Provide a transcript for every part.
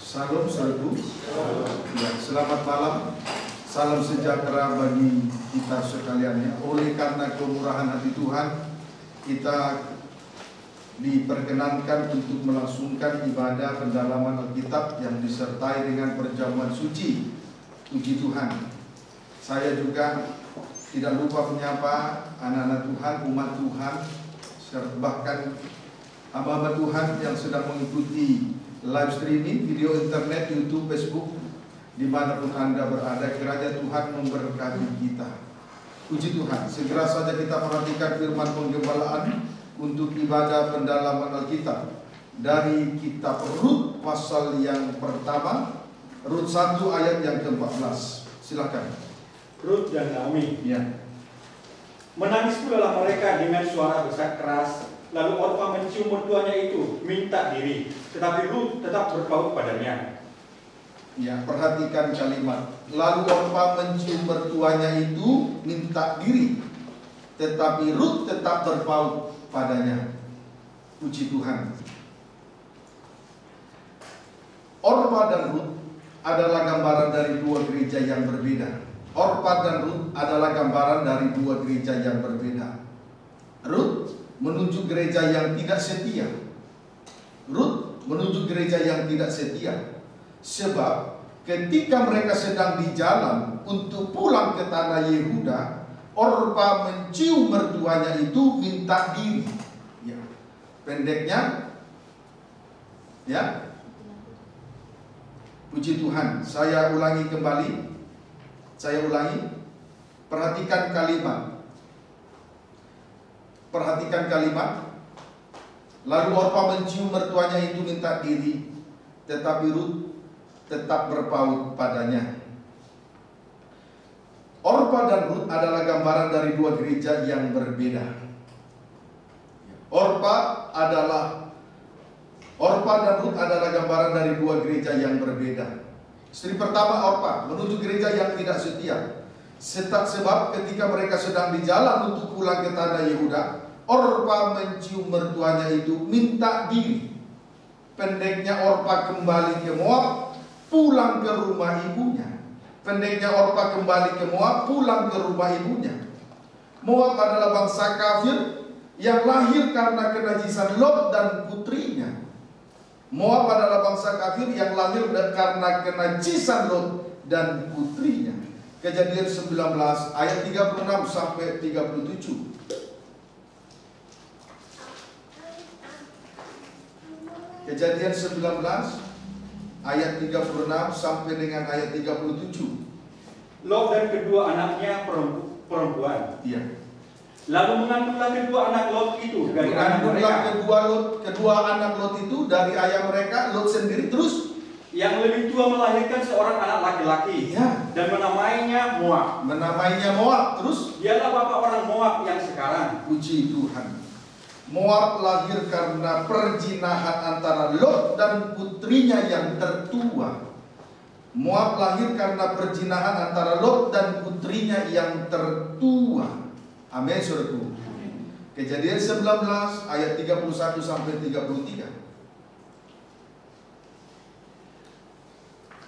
Salam saudaraku. Ya, selamat malam. Salam sejahtera bagi kita sekalian ya. Oleh karena kemurahan hati Tuhan, kita diperkenankan untuk melangsungkan ibadah pendalaman Alkitab yang disertai dengan perjamuan suci. Puji Tuhan. Saya juga tidak lupa menyapa anak-anak Tuhan, umat Tuhan, bahkan hamba-hamba Tuhan yang sedang mengikuti live streaming, video internet, YouTube, Facebook, dimanapun Anda berada. Kiranya Tuhan memberkati kita. Puji Tuhan. Segera saja kita perhatikan firman penggembalaan untuk ibadah pendalaman Alkitab dari kitab Rut pasal yang pertama, Rut 1 ayat yang ke-14. Silakan. Rut dan Naomi. Ya. Menangis pula mereka dengan suara besar keras. Lalu Orpa mencium mertuanya itu, minta diri, tetapi Rut tetap berpaut padanya. Ya, perhatikan kalimat. Lalu Orpa mencium mertuanya itu, minta diri, tetapi Rut tetap berpaut padanya. Puji Tuhan. Orpa dan Rut adalah gambaran dari dua gereja yang berbeda. Orpa dan Rut adalah gambaran dari dua gereja yang berbeda. Rut menuju gereja yang tidak setia. Rut menuju gereja yang tidak setia. Sebab ketika mereka sedang di jalan untuk pulang ke tanah Yehuda, Orpa mencium mertuanya itu, minta diri. Ya. Pendeknya, ya. Puji Tuhan. Saya ulangi kembali. Saya ulangi. Perhatikan kalimat. Perhatikan kalimat. Lalu Orpa mencium mertuanya itu, minta diri, tetapi Rut tetap berpaut padanya. Orpa dan Rut adalah gambaran dari dua gereja yang berbeda. Orpa dan Rut adalah gambaran dari dua gereja yang berbeda. Istri pertama Orpa menuju gereja yang tidak setia. Sebab ketika mereka sedang di jalan untuk pulang ke tanah Yehuda, Orpa mencium mertuanya itu, minta diri. Pendeknya Orpa kembali ke Moab, pulang ke rumah ibunya. Pendeknya Orpa kembali ke Moab, pulang ke rumah ibunya. Moab adalah bangsa kafir yang lahir karena kenajisan Lot dan putrinya. Moab adalah bangsa kafir yang lahir karena kenajisan Lot dan putrinya. Kejadian 19 ayat 36 sampai 37. Kejadian 19 ayat 36 sampai dengan ayat 37. Lot dan kedua anaknya perempuan. Iya. Lalu mengandunglah kedua anak Lot itu dari anak mereka. Kedua anak Lot itu dari ayah mereka, Lot sendiri. Terus yang lebih tua melahirkan seorang anak laki-laki, ya, dan menamainya Moab. Terus Dialah bapak orang Moab yang sekarang. Puji Tuhan. Moab lahir karena perjinahan antara Lot dan putrinya yang tertua. Moab lahir karena perjinahan antara Lot dan putrinya yang tertua. Amin, saudaraku. Kejadian 19 ayat 31 sampai 33.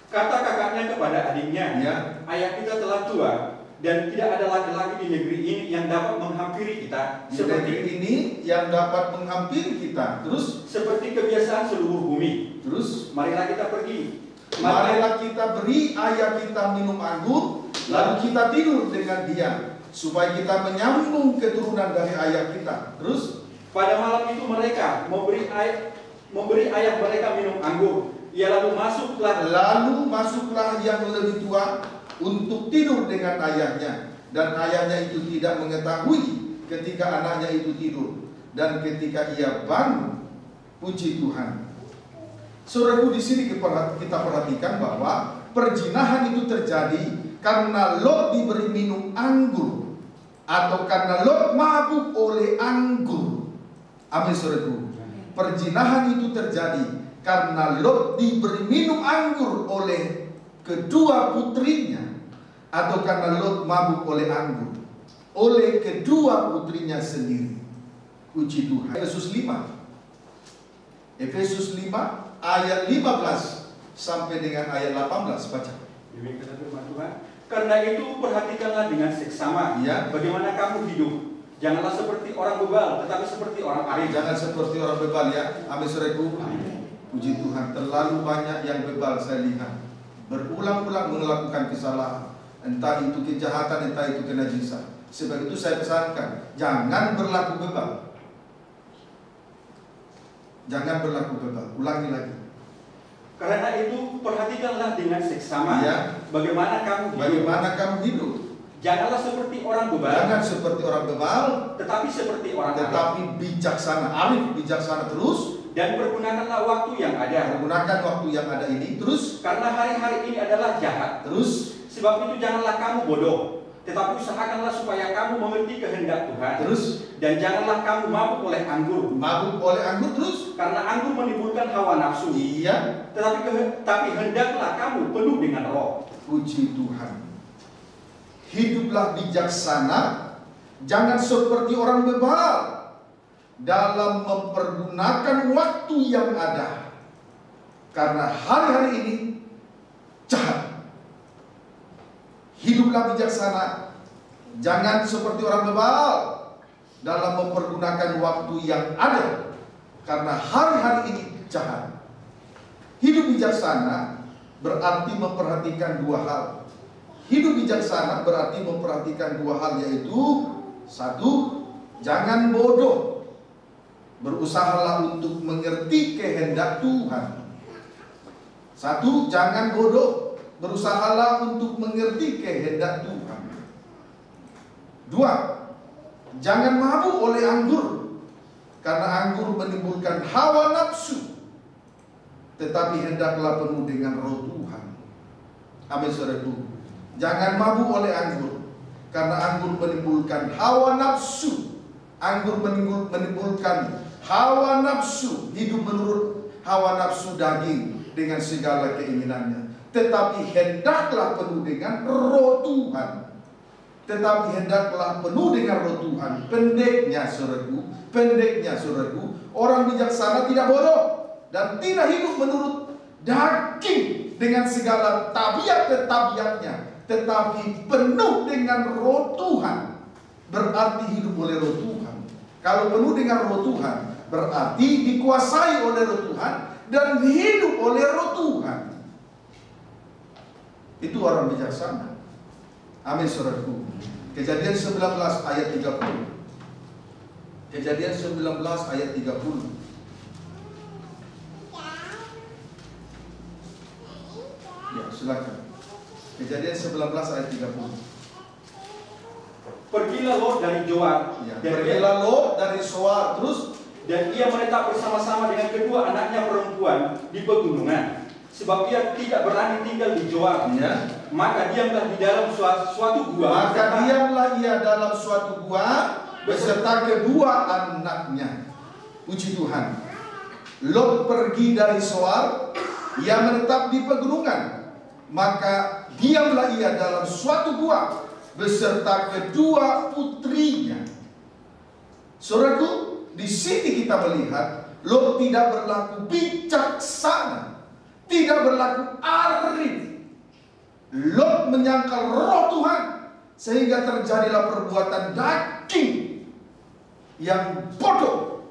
Kata kakaknya kepada adiknya, Ya. Ayah kita telah tua, dan tidak ada laki-laki di negeri ini yang dapat menghampiri kita. Terus seperti kebiasaan seluruh bumi. Terus marilah kita pergi. Marilah kita beri ayah kita minum anggur, lalu kita tidur dengan dia, supaya kita menyambung keturunan dari ayah kita. Terus pada malam itu mereka memberi ayah mereka minum anggur. Lalu masuklah yang lebih tua untuk tidur dengan ayahnya, dan ayahnya itu tidak mengetahui ketika anaknya itu tidur, dan ketika ia bangun. Puji Tuhan. Saudaraku, di sini kita perhatikan bahwa perjinahan itu terjadi karena Lot diberi minum anggur, atau karena Lot mabuk oleh anggur. Amin, saudaraku. Perjinahan itu terjadi karena Lot diberi minum anggur oleh kedua putrinya, atau karena Lot mabuk oleh anggur oleh kedua putrinya sendiri. Puji Tuhan. Efesus 5 ayat 15 sampai dengan ayat 18, baca. Demikian firman Tuhan. Karena itu perhatikanlah dengan seksama Ya. bagaimana kamu hidup. Janganlah seperti orang bebal, tetapi seperti orang arif. Jangan seperti orang bebal ya. Amin saudaraku. Puji Tuhan, terlalu banyak yang bebal saya lihat. Berulang-ulang melakukan kesalahan. Entah itu kejahatan, entah itu kenajisan. Sebab itu saya pesankan, jangan berlaku bebal. Jangan berlaku bebal. Ulangi lagi. Karena itu perhatikanlah dengan seksama Ya. bagaimana kamu hidup. Bagaimana kamu hidup? Janganlah seperti orang bebal, Jangan seperti orang bebal, tetapi seperti orang arif. tetapi bijaksana. Arif, bijaksana terus. Dan pergunakanlah waktu yang ada. Menggunakan waktu yang ada ini terus. Karena hari-hari ini adalah jahat. Terus. Sebab itu janganlah kamu bodoh, tetapi usahakanlah supaya kamu mengerti kehendak Tuhan. Terus. Dan janganlah kamu mabuk oleh anggur, Mabuk oleh anggur terus. karena anggur menimbulkan hawa nafsu. Iya. Tapi hendaklah kamu penuh dengan roh. Puji Tuhan. Hiduplah bijaksana, jangan seperti orang bebal dalam mempergunakan waktu yang ada. Karena hari-hari ini jahat. Hiduplah bijaksana, jangan seperti orang bebal dalam mempergunakan waktu yang ada. Karena hari-hari ini jahat. Hidup bijaksana berarti memperhatikan dua hal. Hidup bijaksana berarti memperhatikan dua hal, yaitu satu, jangan bodoh. Berusahalah untuk mengerti kehendak Tuhan. Satu, jangan bodoh. Berusahalah untuk mengerti kehendak Tuhan. Dua, jangan mabuk oleh anggur, karena anggur menimbulkan hawa nafsu. Tetapi hendaklah penuh dengan roh Tuhan. Amin saudaraku. Jangan mabuk oleh anggur, karena anggur menimbulkan hawa nafsu. Anggur menimbulkan hawa nafsu, hidup menurut hawa nafsu daging dengan segala keinginannya. Tetapi hendaklah penuh dengan roh Tuhan. Tetapi hendaklah penuh dengan roh Tuhan. Pendeknya saudaraku, orang bijaksana tidak bodoh dan tidak hidup menurut daging dengan segala tabiat-tabiatnya, tetapi penuh dengan roh Tuhan. Berarti hidup oleh roh Tuhan. Kalau penuh dengan roh Tuhan, berarti dikuasai oleh roh Tuhan dan hidup oleh roh Tuhan. Itu orang bijaksana. Amin saudaraku. Kejadian 19 ayat 30. Kejadian 19 ayat 30. Ya, silakan. Kejadian 19 ayat 30. Pergilah Lot dari Joar, Ya, dan pergilah Lot dari Soar, terus dan ia menetap bersama-sama dengan kedua anaknya perempuan di pegunungan, sebab ia tidak berani tinggal di Joar. ya, Maka diamlah di dalam suatu gua. maka diamlah ia dalam suatu gua beserta kedua anaknya. Puji Tuhan. Lot pergi dari Soar, ia menetap di pegunungan. Maka diamlah ia dalam suatu gua beserta kedua putrinya. Saudaraku, di sini kita melihat Lot tidak berlaku bijaksana, tidak berlaku arif. Lot menyangkal roh Tuhan, sehingga terjadilah perbuatan daging yang bodoh.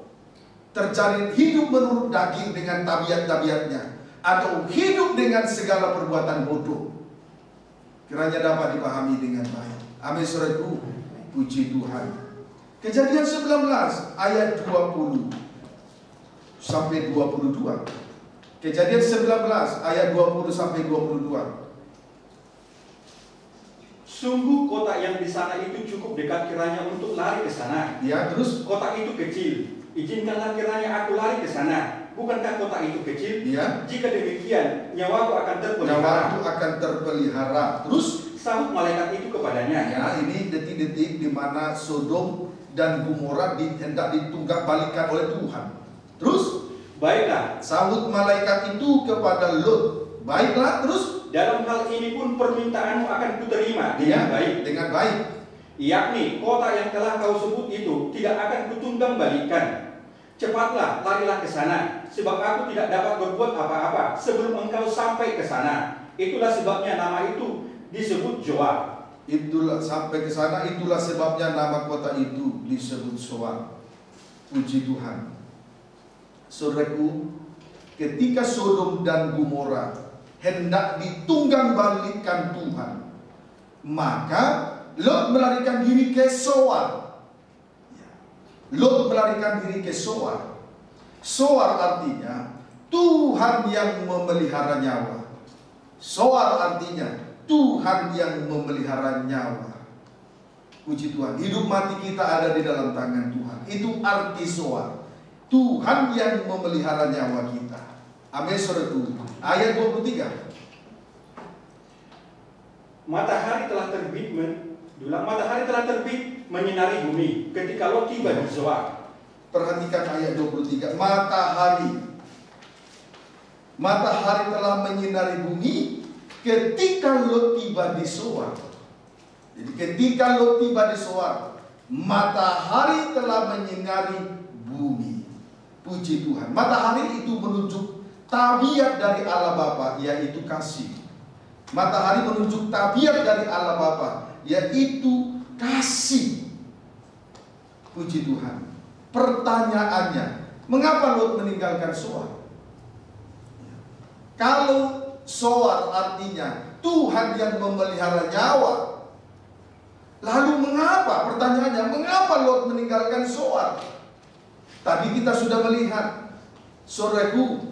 Terjadi hidup menurut daging dengan tabiat-tabiatnya, atau hidup dengan segala perbuatan bodoh. Kiranya dapat dipahami dengan baik. Amin saudaraku. Puji Tuhan. Kejadian 19 ayat 20 sampai 22. Kejadian 19 ayat 20 sampai 22. Sungguh kota yang di sana itu cukup dekat kiranya untuk lari ke sana. Ya, terus Kota itu kecil. Izinkanlah kiranya aku lari ke sana. Bukankah kota itu kecil? ya, Jika demikian, nyawaku akan terpelihara. nyawaku akan terpelihara. Terus Sahut malaikat itu kepadanya. ya, ini detik-detik di mana Sodom dan Gomora hendak ditunggak balikan oleh Tuhan. Terus Baiklah, sahut malaikat itu kepada Lot, baiklah, terus dalam hal ini pun permintaanmu akan kuterima dengan baik. dengan baik. Yakni kota yang telah kau sebut itu tidak akan kutunggang balikan. cepatlah, larilah ke sana, sebab aku tidak dapat berbuat apa-apa sebelum engkau sampai ke sana. Itulah sebabnya nama itu disebut Zoar. Itulah sampai ke sana, itulah sebabnya nama kota itu disebut Zoar. Puji Tuhan. Saudaraku, ketika Sodom dan Gomora hendak ditunggang balikkan Tuhan, maka Lot melarikan diri ke Zoar. Lot melarikan diri ke Zoar. Zoar artinya Tuhan yang memelihara nyawa. Zoar artinya Tuhan yang memelihara nyawa. Puji Tuhan. Hidup mati kita ada di dalam tangan Tuhan. Itu arti Zoar. Tuhan yang memelihara nyawa kita. Amin, saudaraku. Ayat 23. Matahari telah terbit menyinari bumi ketika Lot tiba di Zoar. Perhatikan ayat 23. Matahari telah menyinari bumi ketika Lot tiba di Zoar. Jadi ketika Lot tiba di Zoar, matahari telah menyinari bumi. Puji Tuhan. Matahari itu menunjuk tabiat dari Allah Bapa, yaitu kasih. Matahari menunjuk tabiat dari Allah Bapa, yaitu kasih. Puji Tuhan. Pertanyaannya, mengapa Lot meninggalkan Zoar? Kalau Zoar artinya Tuhan yang memelihara nyawa, lalu mengapa? Pertanyaannya, mengapa Lot meninggalkan Zoar? Tadi kita sudah melihat, saudaraku,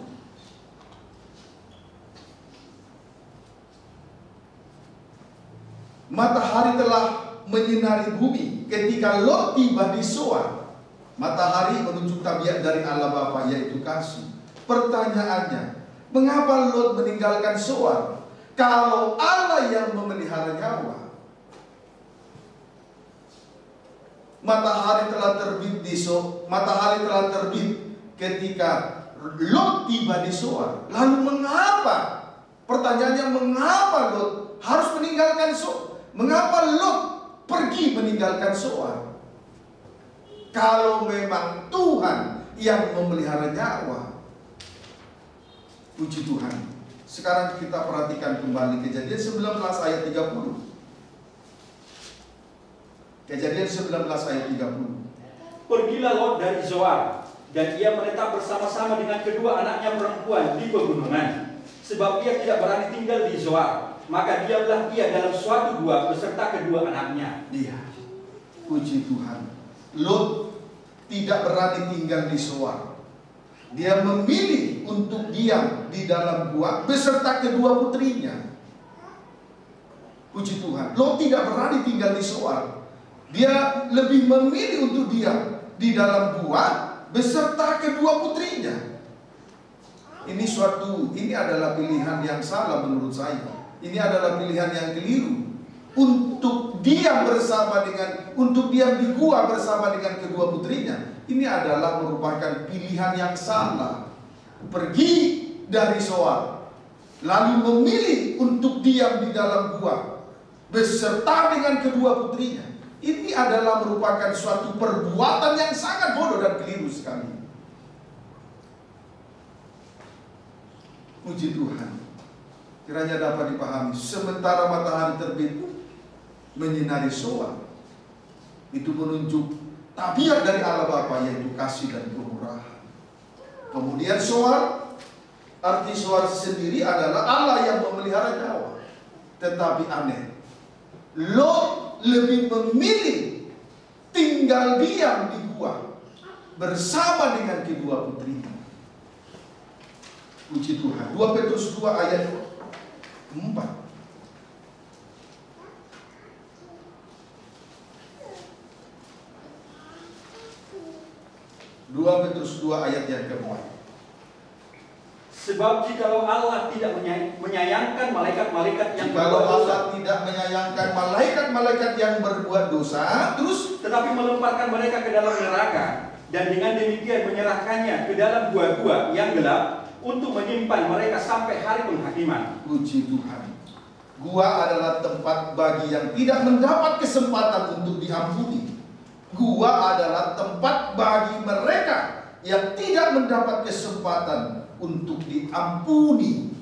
matahari telah menyinari bumi ketika Lot tiba di Zoar. Matahari menunjuk tabiat dari Allah Bapa, yaitu kasih. Pertanyaannya, mengapa Lot meninggalkan Zoar kalau Allah yang memelihara nyawa? Matahari telah terbit ketika Lot tiba di Zoar. Lalu mengapa? Pertanyaannya, mengapa Lot harus meninggalkan Zoar? Mengapa Lot pergi meninggalkan Zoar? Kalau memang Tuhan yang memelihara nyawa. Puji Tuhan. Sekarang kita perhatikan kembali Kejadian 19 ayat 30. Kejadian 19 ayat 30. Pergilah Lot dari Zoar, dan ia menetap bersama-sama dengan kedua anaknya perempuan di pegunungan, sebab ia tidak berani tinggal di Zoar. Maka diamlah ia dalam suatu gua beserta kedua anaknya. Dia, puji Tuhan, Lot tidak berani tinggal di Zoar. Dia memilih untuk diam di dalam gua beserta kedua putrinya. Puji Tuhan, Lot tidak berani tinggal di Zoar. Dia lebih memilih untuk diam di dalam gua beserta kedua putrinya. Ini adalah pilihan yang salah menurut saya. Ini adalah pilihan yang keliru. Untuk diam di gua bersama dengan kedua putrinya. Ini adalah merupakan pilihan yang salah. Pergi dari Zoar, lalu memilih untuk diam di dalam gua beserta dengan kedua putrinya. Ini adalah merupakan suatu perbuatan yang sangat bodoh dan keliru sekali. Puji Tuhan. Kiranya dapat dipahami. Sementara matahari terbit menyinari Zoar, itu menunjuk tabiat dari Allah Bapa, yaitu kasih dan kemurahan. Kemudian Zoar, arti Zoar sendiri adalah Allah yang memelihara nyawa. Tetapi aneh, Lot lebih memilih tinggal diam di gua bersama dengan kedua putrinya. Puji Tuhan. 2 Petrus 2 ayat 4. 2 Petrus 2 ayat yang ke-4. Sebab jikalau Allah tidak menyayangkan malaikat-malaikat yang berbuat dosa, tidak menyayangkan malaikat-malaikat yang berbuat dosa, terus tetapi melemparkan mereka ke dalam neraka, dan dengan demikian menyerahkannya ke dalam gua-gua yang gelap untuk menyimpan mereka sampai hari penghakiman. Puji Tuhan. Gua adalah tempat bagi yang tidak mendapat kesempatan untuk diampuni. Gua adalah tempat bagi mereka yang tidak mendapat kesempatan untuk diampuni.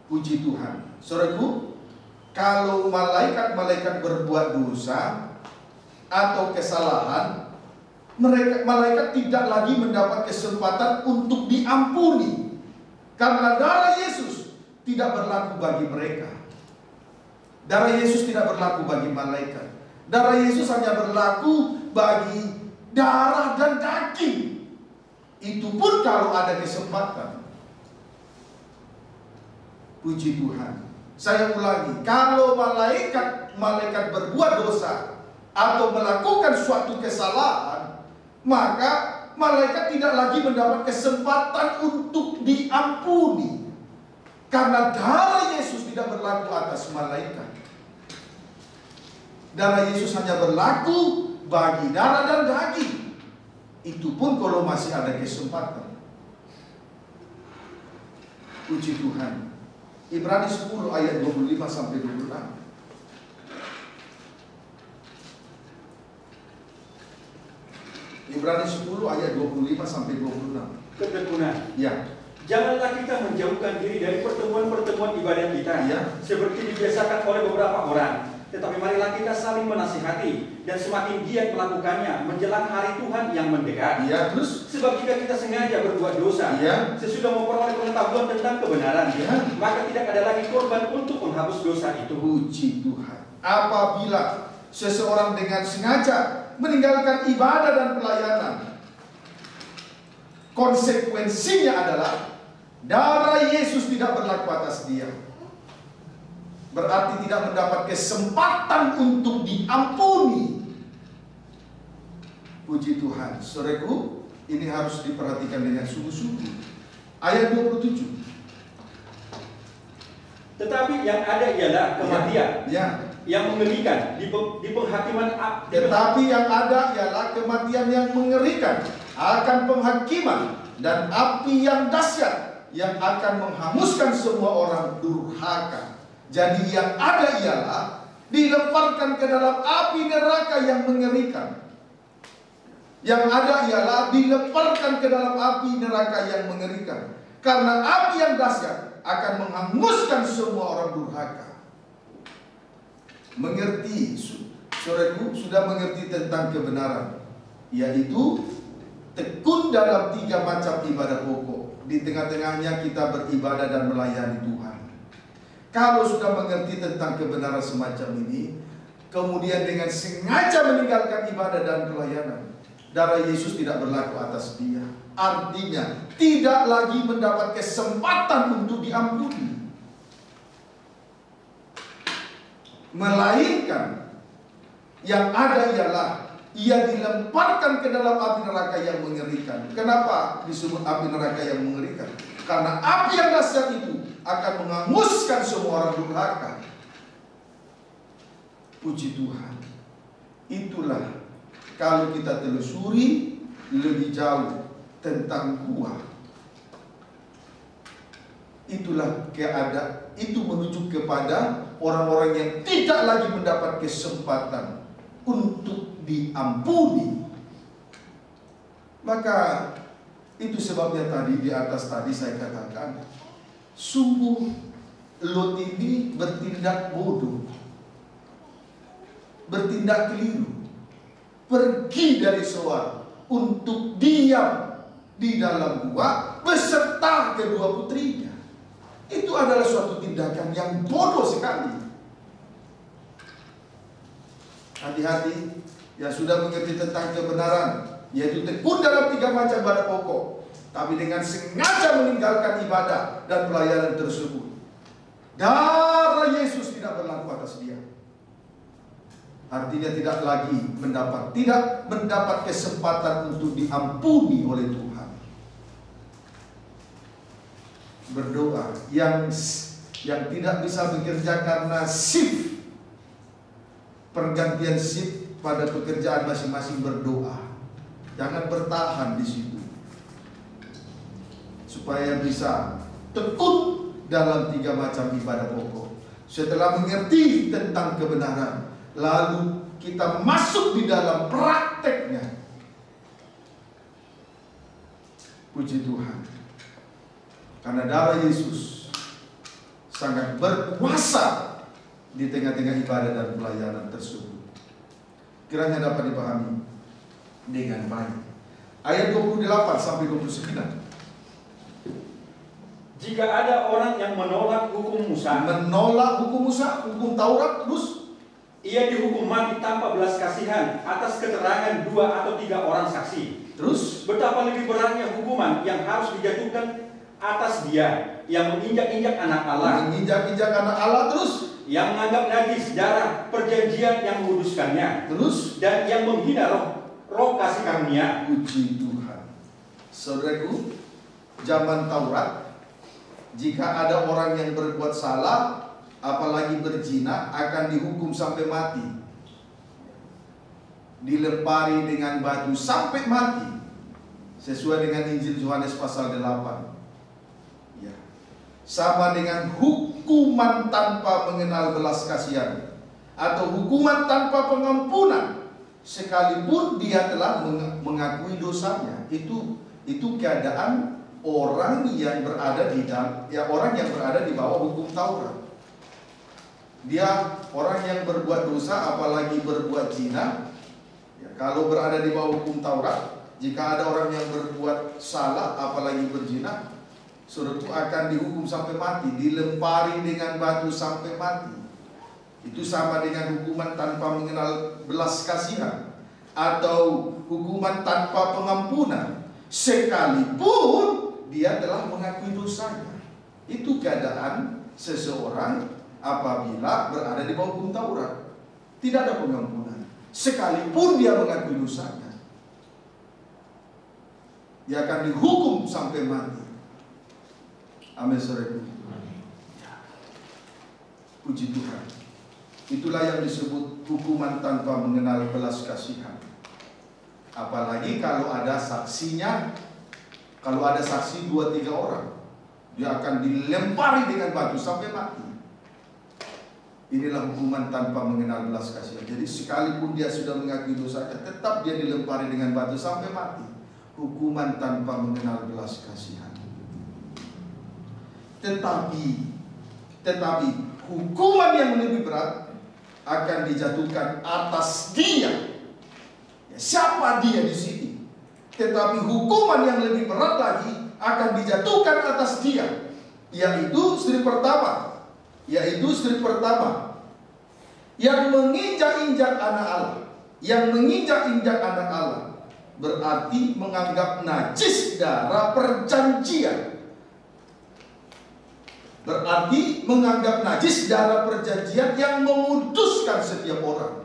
Puji Tuhan. Saudaraku, kalau malaikat-malaikat berbuat dosa atau kesalahan, malaikat tidak lagi mendapat kesempatan untuk diampuni, karena darah Yesus tidak berlaku bagi mereka. Darah Yesus tidak berlaku bagi malaikat. Darah Yesus hanya berlaku bagi darah dan daging. Itu pun kalau ada kesempatan. Puji Tuhan. Saya ulangi, kalau malaikat berbuat dosa atau melakukan suatu kesalahan, maka malaikat tidak lagi mendapat kesempatan untuk diampuni, karena darah Yesus tidak berlaku atas malaikat. Darah Yesus hanya berlaku bagi darah dan daging. Itu pun kalau masih ada kesempatan. Puji Tuhan. Ibrani 10 ayat 25 sampai 26. Ibrani 10 ayat 25 sampai 26. Ketekunan. Ya. Janganlah kita menjauhkan diri dari pertemuan-pertemuan ibadah kita, Ya. seperti dibiasakan oleh beberapa orang. Tetapi marilah kita saling menasihati, dan semakin giat melakukannya menjelang hari Tuhan yang mendekat. Ya, terus? Sebab jika kita sengaja berbuat dosa, Ya. sesudah memperoleh pengetahuan tentang kebenaran, Ya. maka tidak ada lagi korban untuk menghapus dosa itu. Puji Tuhan. Apabila seseorang dengan sengaja meninggalkan ibadah dan pelayanan, konsekuensinya adalah darah Yesus tidak berlaku atas dia. Berarti tidak mendapat kesempatan untuk diampuni. Puji Tuhan. Saudaraku, ini harus diperhatikan dengan sungguh-sungguh. Ayat 27. Tetapi yang ada ialah kematian, Ya. yang mengerikan di penghakiman. Tetapi yang ada ialah kematian yang mengerikan akan penghakiman, dan api yang dahsyat yang akan menghanguskan semua orang durhaka. Jadi yang ada ialah dilemparkan ke dalam api neraka yang mengerikan. Yang ada ialah dilemparkan ke dalam api neraka yang mengerikan, karena api yang dahsyat akan menghanguskan semua orang durhaka. Mengerti, saudaraku, sudah mengerti tentang kebenaran, yaitu tekun dalam 3 macam ibadah pokok. Di tengah-tengahnya kita beribadah dan melayani Tuhan. Kalau sudah mengerti tentang kebenaran semacam ini, kemudian dengan sengaja meninggalkan ibadah dan pelayanan, darah Yesus tidak berlaku atas dia. Artinya tidak lagi mendapat kesempatan untuk diampuni, melainkan yang ada ialah ia dilemparkan ke dalam api neraka yang mengerikan. Kenapa disebut api neraka yang mengerikan? Karena api yang dahsyat itu akan menghanguskan semua orang durhaka. Puji Tuhan. Itulah kalau kita telusuri lebih jauh tentang gua. Itulah keadaan, itu menuju kepada orang-orang yang tidak lagi mendapat kesempatan untuk diampuni. Maka itu sebabnya tadi di atas tadi saya katakan, sungguh Lot ini bertindak bodoh, bertindak keliru, pergi dari Soar untuk diam di dalam gua beserta kedua putrinya. Itu adalah suatu tindakan yang bodoh sekali. Hati-hati yang sudah mengerti tentang kebenaran, yaitu tekun dalam 3 macam ibadah pokok, tapi dengan sengaja meninggalkan ibadah dan pelayanan tersebut, darah Yesus tidak berlaku atas dia. Artinya tidak lagi mendapat kesempatan untuk diampuni oleh Tuhan. Berdoa yang tidak bisa bekerja karena shift, pergantian shift pada pekerjaan masing-masing, berdoa. Jangan bertahan di situ, supaya bisa tekun dalam 3 macam ibadah pokok. Setelah mengerti tentang kebenaran, lalu kita masuk di dalam prakteknya. Puji Tuhan. Karena darah Yesus sangat berkuasa di tengah-tengah ibadah dan pelayanan tersebut. Kiranya dapat dipahami dengan baik. Ayat 28 sampai 29. Jika ada orang yang menolak hukum Musa, hukum Taurat, terus ia dihukum mati tanpa belas kasihan atas keterangan 2 atau 3 orang saksi. Terus betapa lebih beratnya hukuman yang harus dijatuhkan atas dia yang menginjak-injak anak Allah, terus yang menganggap najis darah perjanjian yang menguduskannya, terus dan yang menghina roh kasih karunia. Puji Tuhan. Saudaraku, zaman Taurat, jika ada orang yang berbuat salah, apalagi berzina, akan dihukum sampai mati, dilempari dengan batu sampai mati, sesuai dengan Injil Yohanes pasal 8. Ya. Sama dengan hukuman tanpa mengenal belas kasihan atau hukuman tanpa pengampunan, sekalipun dia telah mengakui dosanya. Itu keadaan orang yang berada di bawah hukum Taurat. Dia orang yang berbuat dosa, apalagi berbuat zina, ya, kalau berada di bawah hukum Taurat, jika ada orang yang berbuat salah, apalagi berzina, saudara itu akan dihukum sampai mati, dilempari dengan batu sampai mati. Itu sama dengan hukuman tanpa mengenal belas kasihan atau hukuman tanpa pengampunan, sekalipun dia telah mengakui dosanya. Itu keadaan seseorang apabila berada di bawah hukum Taurat. Tidak ada pengampunan, sekalipun dia mengakui dosanya, dia akan dihukum sampai mati. Amin, saudaraku. Puji Tuhan. Itulah yang disebut hukuman tanpa mengenal belas kasihan. Apalagi kalau ada saksinya, kalau ada saksi 2-3 orang, dia akan dilempari dengan batu sampai mati. Inilah hukuman tanpa mengenal belas kasihan. Jadi sekalipun dia sudah mengakui dosanya, tetap dia dilempari dengan batu sampai mati. Hukuman tanpa mengenal belas kasihan. Tetapi hukuman yang lebih berat akan dijatuhkan atas dia. Ya, siapa dia di sini? Tetapi hukuman yang lebih berat lagi akan dijatuhkan atas dia, yaitu istri pertama yang menginjak-injak anak Allah. Yang menginjak-injak anak Allah berarti menganggap najis darah perjanjian. Berarti menganggap najis darah perjanjian yang menguduskan setiap orang.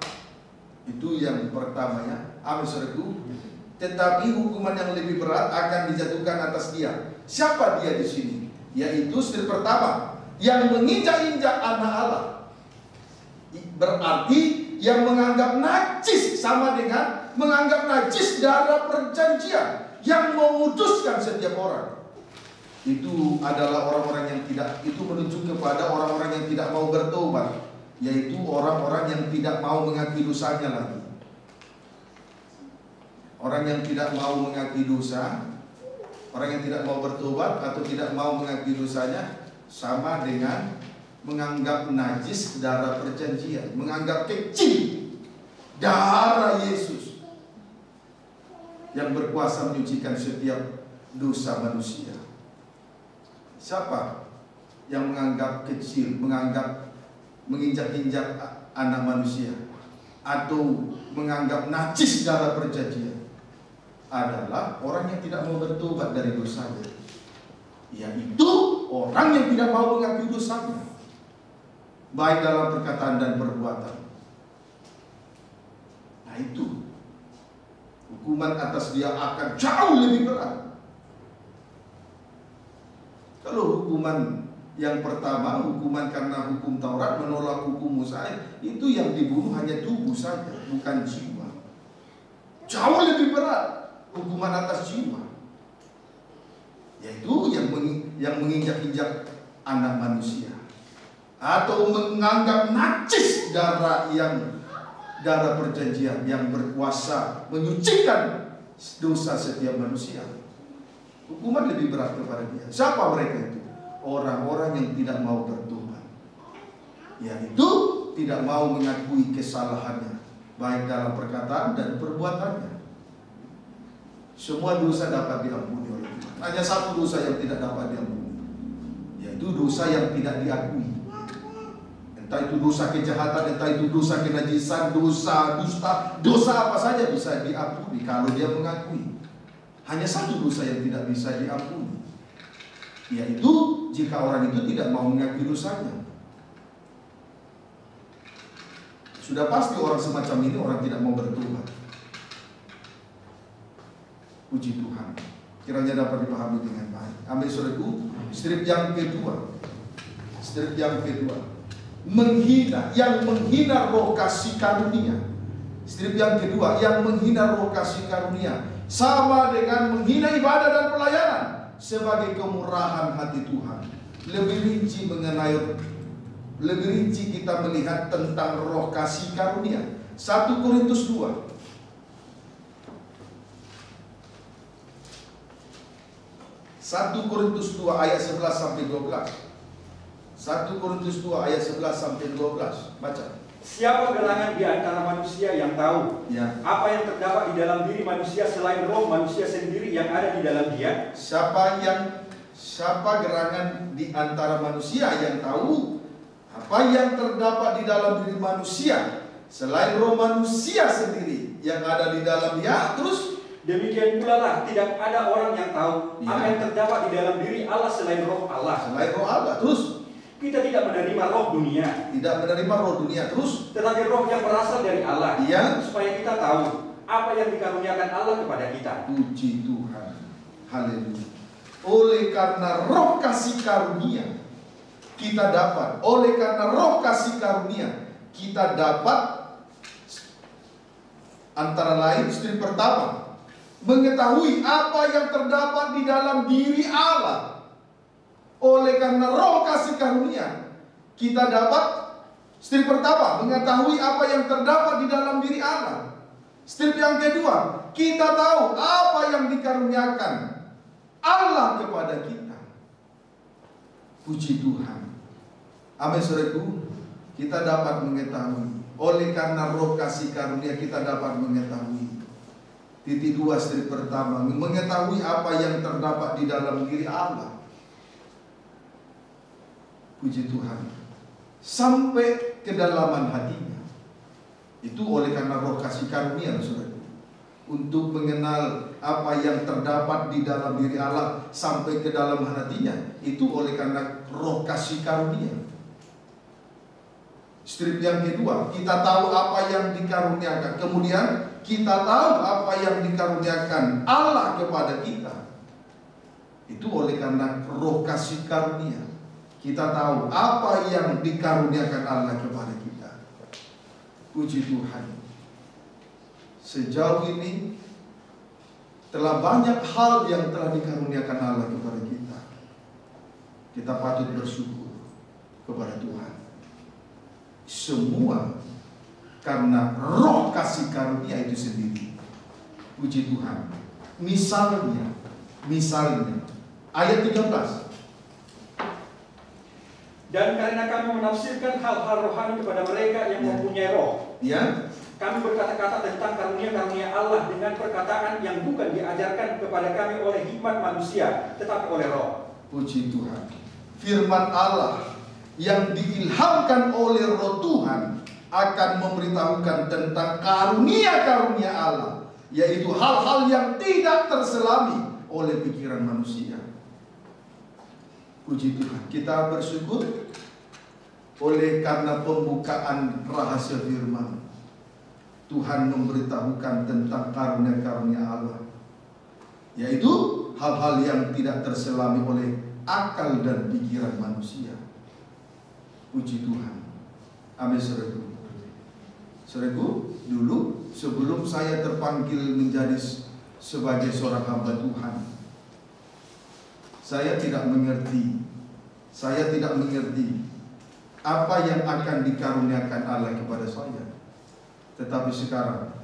Itu yang pertamanya. Amin, saudaraku. Tetapi hukuman yang lebih berat akan dijatuhkan atas dia. Siapa dia di sini? Yaitu istri pertama yang menginjak-injak anak Allah. Berarti yang menganggap najis, sama dengan menganggap najis darah perjanjian yang menguduskan setiap orang. Itu adalah orang-orang yang tidak, itu menunjuk kepada orang-orang yang tidak mau bertobat, yaitu orang-orang yang tidak mau mengakui dosanya lagi. Orang yang tidak mau mengakui dosa, orang yang tidak mau bertobat atau tidak mau mengakui dosanya, sama dengan menganggap najis darah perjanjian, menganggap kecil darah Yesus yang berkuasa menyucikan setiap dosa manusia. Siapa yang menganggap kecil, menganggap menginjak-injak anak manusia atau menganggap najis darah perjanjian? Adalah orang yang tidak mau bertobat dari dosanya, yaitu orang yang tidak mau mengakui dosanya, baik dalam perkataan dan perbuatan. Nah, itu hukuman atas dia akan jauh lebih berat. Kalau hukuman yang pertama, hukuman karena hukum Taurat, menolak hukum Musa, itu yang dibunuh hanya tubuh saja, bukan jiwa. Jauh lebih berat hukuman atas jiwa, yaitu yang menginjak-injak anak manusia atau menganggap najis darah perjanjian yang berkuasa menyucikan dosa setiap manusia. Hukuman lebih berat kepada dia. Siapa mereka itu? Orang-orang yang tidak mau bertobat, yaitu tidak mau mengakui kesalahannya, baik dalam perkataan dan perbuatannya. Semua dosa dapat diampuni oleh Tuhan. Hanya satu dosa yang tidak dapat diampuni, yaitu dosa yang tidak diakui. Entah itu dosa kejahatan, entah itu dosa kenajisan, dosa dusta, dosa apa saja bisa diampuni kalau dia mengakui. Hanya satu dosa yang tidak bisa diampuni, yaitu jika orang itu tidak mau mengakui dosanya. Sudah pasti orang semacam ini orang tidak mau bertobat. Puji Tuhan, kiranya dapat dipahami dengan baik. Amin saudaraku. Strip yang kedua, menghina, yang menghina roh kasih karunia. Strip yang kedua, yang menghina roh kasih karunia, sama dengan menghina ibadah dan pelayanan sebagai kemurahan hati Tuhan. Lebih rinci kita melihat tentang roh kasih karunia. 1 Korintus 2. 1 Korintus 2 ayat 11 sampai 12. 1 Korintus 2 ayat 11 sampai 12. Baca. Siapa gerangan di antara manusia yang tahu apa yang terdapat di dalam diri manusia selain roh manusia sendiri yang ada di dalam dia? Siapa gerangan di antara manusia yang tahu apa yang terdapat di dalam diri manusia selain roh manusia sendiri yang ada di dalam dia? Terus demikian pula lah tidak ada orang yang tahu apa yang terdapat di dalam diri Allah selain roh Allah. Selain roh Allah. Terus kita tidak menerima roh dunia. Tidak menerima roh dunia. Terus tetapi roh yang berasal dari Allah. Iya. Supaya kita tahu apa yang dikaruniakan Allah kepada kita. Puji Tuhan. Haleluya. Oleh karena roh kasih karunia kita dapat. Oleh karena roh kasih karunia kita dapat antara lain strip pertama, mengetahui apa yang terdapat di dalam diri Allah. Oleh karena roh kasih karunia kita dapat, strip pertama, mengetahui apa yang terdapat di dalam diri Allah. Strip yang kedua, kita tahu apa yang dikaruniakan Allah kepada kita. Puji Tuhan. Amin saudaraku. Kita dapat mengetahui. Oleh karena roh kasih karunia kita dapat mengetahui. Titik 2 strip pertama, mengetahui apa yang terdapat di dalam diri Allah. Puji Tuhan. Sampai kedalaman hatinya. Itu oleh karena roh kasih karunia, saudara. Untuk mengenal apa yang terdapat di dalam diri Allah sampai ke dalam hatinya, itu oleh karena roh kasih karunia. Strip yang kedua, kita tahu apa yang dikaruniakan. Kemudian kita tahu apa yang dikaruniakan Allah kepada kita. Itu oleh karena roh kasih karunia. Kita tahu apa yang dikaruniakan Allah kepada kita. Puji Tuhan. Sejauh ini telah banyak hal yang telah dikaruniakan Allah kepada kita. Kita patut bersyukur kepada Tuhan. Semua karena roh kasih karunia itu sendiri. Puji Tuhan. Misalnya ayat 13. Dan karena kami menafsirkan hal-hal rohani kepada mereka yang mempunyai roh, kami berkata-kata tentang karunia-karunia Allah dengan perkataan yang bukan diajarkan kepada kami oleh hikmat manusia, tetapi oleh roh. Puji Tuhan. Firman Allah yang diilhamkan oleh roh Tuhan akan memberitahukan tentang karunia-karunia Allah, yaitu hal-hal yang tidak terselami oleh pikiran manusia. Puji Tuhan. Kita bersyukur oleh karena pembukaan rahasia firman. Tuhan memberitahukan tentang karunia-karunia Allah, yaitu hal-hal yang tidak terselami oleh akal dan pikiran manusia. Puji Tuhan. Amin saudaraku. Saudaraku, dulu sebelum saya terpanggil menjadi sebagai seorang hamba Tuhan, saya tidak mengerti apa yang akan dikaruniakan Allah kepada saya. Tetapi sekarang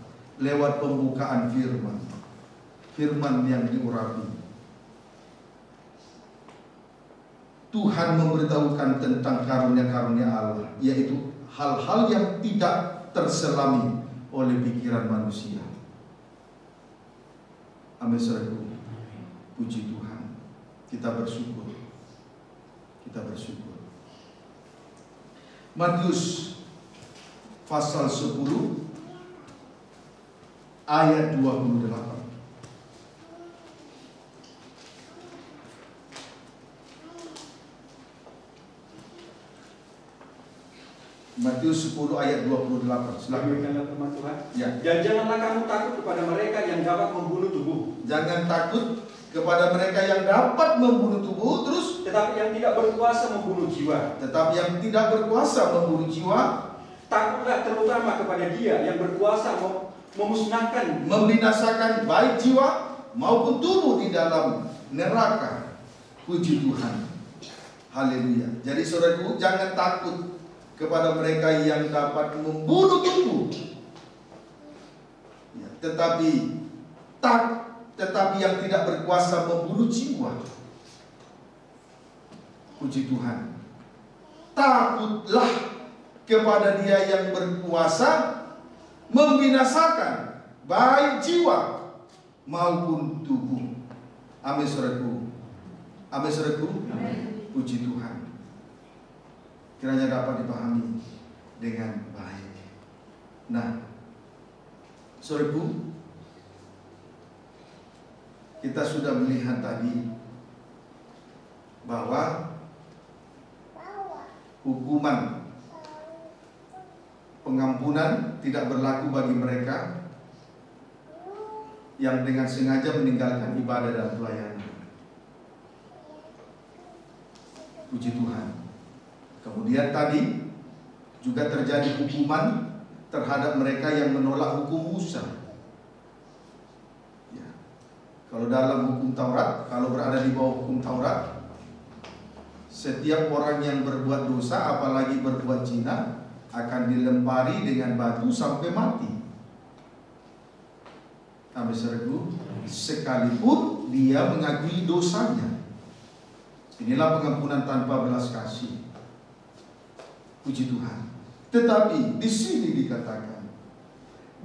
lewat pembukaan firman yang diurapi, Tuhan memberitahukan tentang karunia-karunia Allah, yaitu hal-hal yang tidak terselami oleh pikiran manusia. Amin, saudaraku. Puji Tuhan. Kita bersyukur. Kita bersyukur. Matius pasal 10 ayat 28. Matius 10 ayat 28. Silakan. Firman Tuhan. Ya. Dan janganlah kamu takut kepada mereka yang dapat membunuh tubuh. Jangan takut kepada mereka yang dapat membunuh tubuh, terus Tetapi yang tidak berkuasa membunuh jiwa. tetapi yang tidak berkuasa membunuh jiwa. Takutlah terutama kepada Dia yang berkuasa memusnahkan, Membinasakan baik jiwa maupun tubuh di dalam neraka. Puji Tuhan. Haleluya. Jadi saudaraku, jangan takut kepada mereka yang dapat membunuh tubuh, ya, tetapi yang tidak berkuasa membunuh jiwa. Puji Tuhan. Takutlah kepada Dia yang berkuasa membinasakan baik jiwa maupun tubuh. Amin, saudaraku. Amin, saudaraku. Puji Tuhan. Kiranya dapat dipahami dengan baik. Nah, saudaraku, kita sudah melihat tadi bahwa hukuman pengampunan tidak berlaku bagi mereka yang dengan sengaja meninggalkan ibadah dan pelayanan. Puji Tuhan. Kemudian tadi juga terjadi hukuman terhadap mereka yang menolak hukum Musa. Ya. Kalau dalam hukum Taurat, kalau berada di bawah hukum Taurat, setiap orang yang berbuat dosa, apalagi berbuat zina, akan dilempari dengan batu sampai mati. Amin, saudaraku, sekalipun dia mengakui dosanya. Inilah pengampunan tanpa belas kasih. Puji Tuhan. Tetapi di sini dikatakan,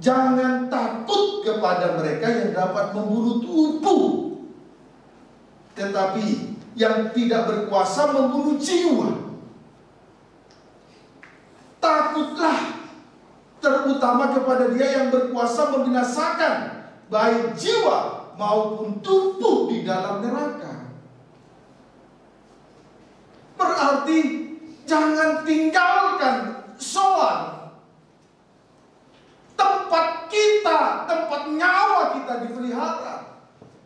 jangan takut kepada mereka yang dapat membunuh tubuh, tetapi yang tidak berkuasa membunuh jiwa. Takutlah terutama kepada Dia yang berkuasa membinasakan baik jiwa maupun tubuh di dalam neraka. Berarti jangan tinggalkan soal tempat kita, tempat nyawa kita dipelihara.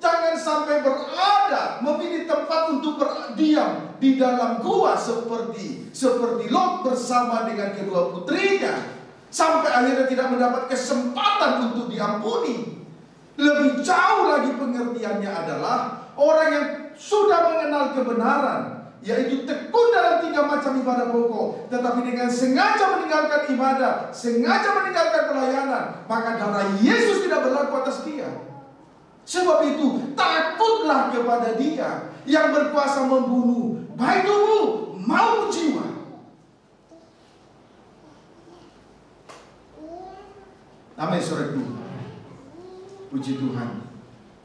Jangan sampai berada memilih tempat untuk berdiam di dalam gua seperti Lot bersama dengan kedua putrinya, sampai akhirnya tidak mendapat kesempatan untuk diampuni. Lebih jauh lagi pengertiannya adalah orang yang sudah mengenal kebenaran, yaitu tekun dalam 3 macam ibadah pokok, tetapi dengan sengaja meninggalkan ibadah, sengaja meninggalkan pelayanan, maka darah Yesus tidak berlaku atas dia. Sebab itu takutlah kepada Dia yang berkuasa membunuh baik tubuh maupun jiwa. Amin, saudaraku. Puji Tuhan.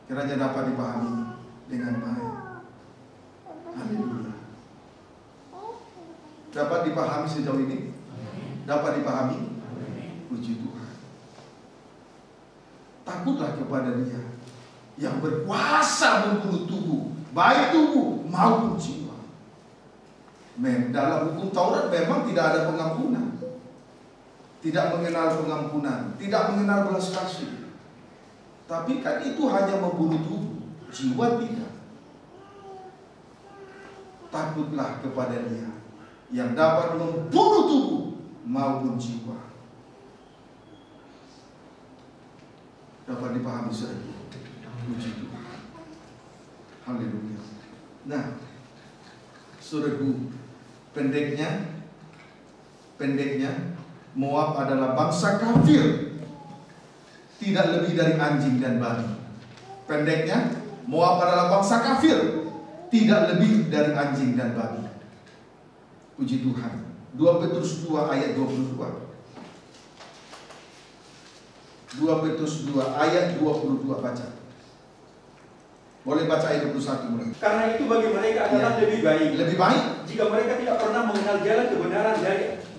Kiranya dapat dipahami dengan baik. Haleluya. Dapat dipahami sejauh ini? Dapat dipahami? Puji Tuhan. Takutlah kepada Dia yang berkuasa membunuh tubuh, baik tubuh maupun jiwa. Dalam hukum Taurat memang tidak ada pengampunan, tidak mengenal pengampunan, tidak mengenal belas kasih. Tapi kan itu hanya membunuh tubuh, jiwa tidak. Takutlah kepada Dia yang dapat membunuh tubuh maupun jiwa. Dapat dipahami, saudara. Puji Tuhan. Haleluya. Nah, saudaraku, pendeknya Moab adalah bangsa kafir, tidak lebih dari anjing dan babi. Pendeknya, Moab adalah bangsa kafir, tidak lebih dari anjing dan babi. Puji Tuhan. 2 Petrus 2 ayat 22. 2 Petrus 2 ayat 22 baca. Boleh baca ayat 21 mulai. Karena itu bagi mereka adalah lebih baik jika mereka tidak pernah mengenal jalan kebenaran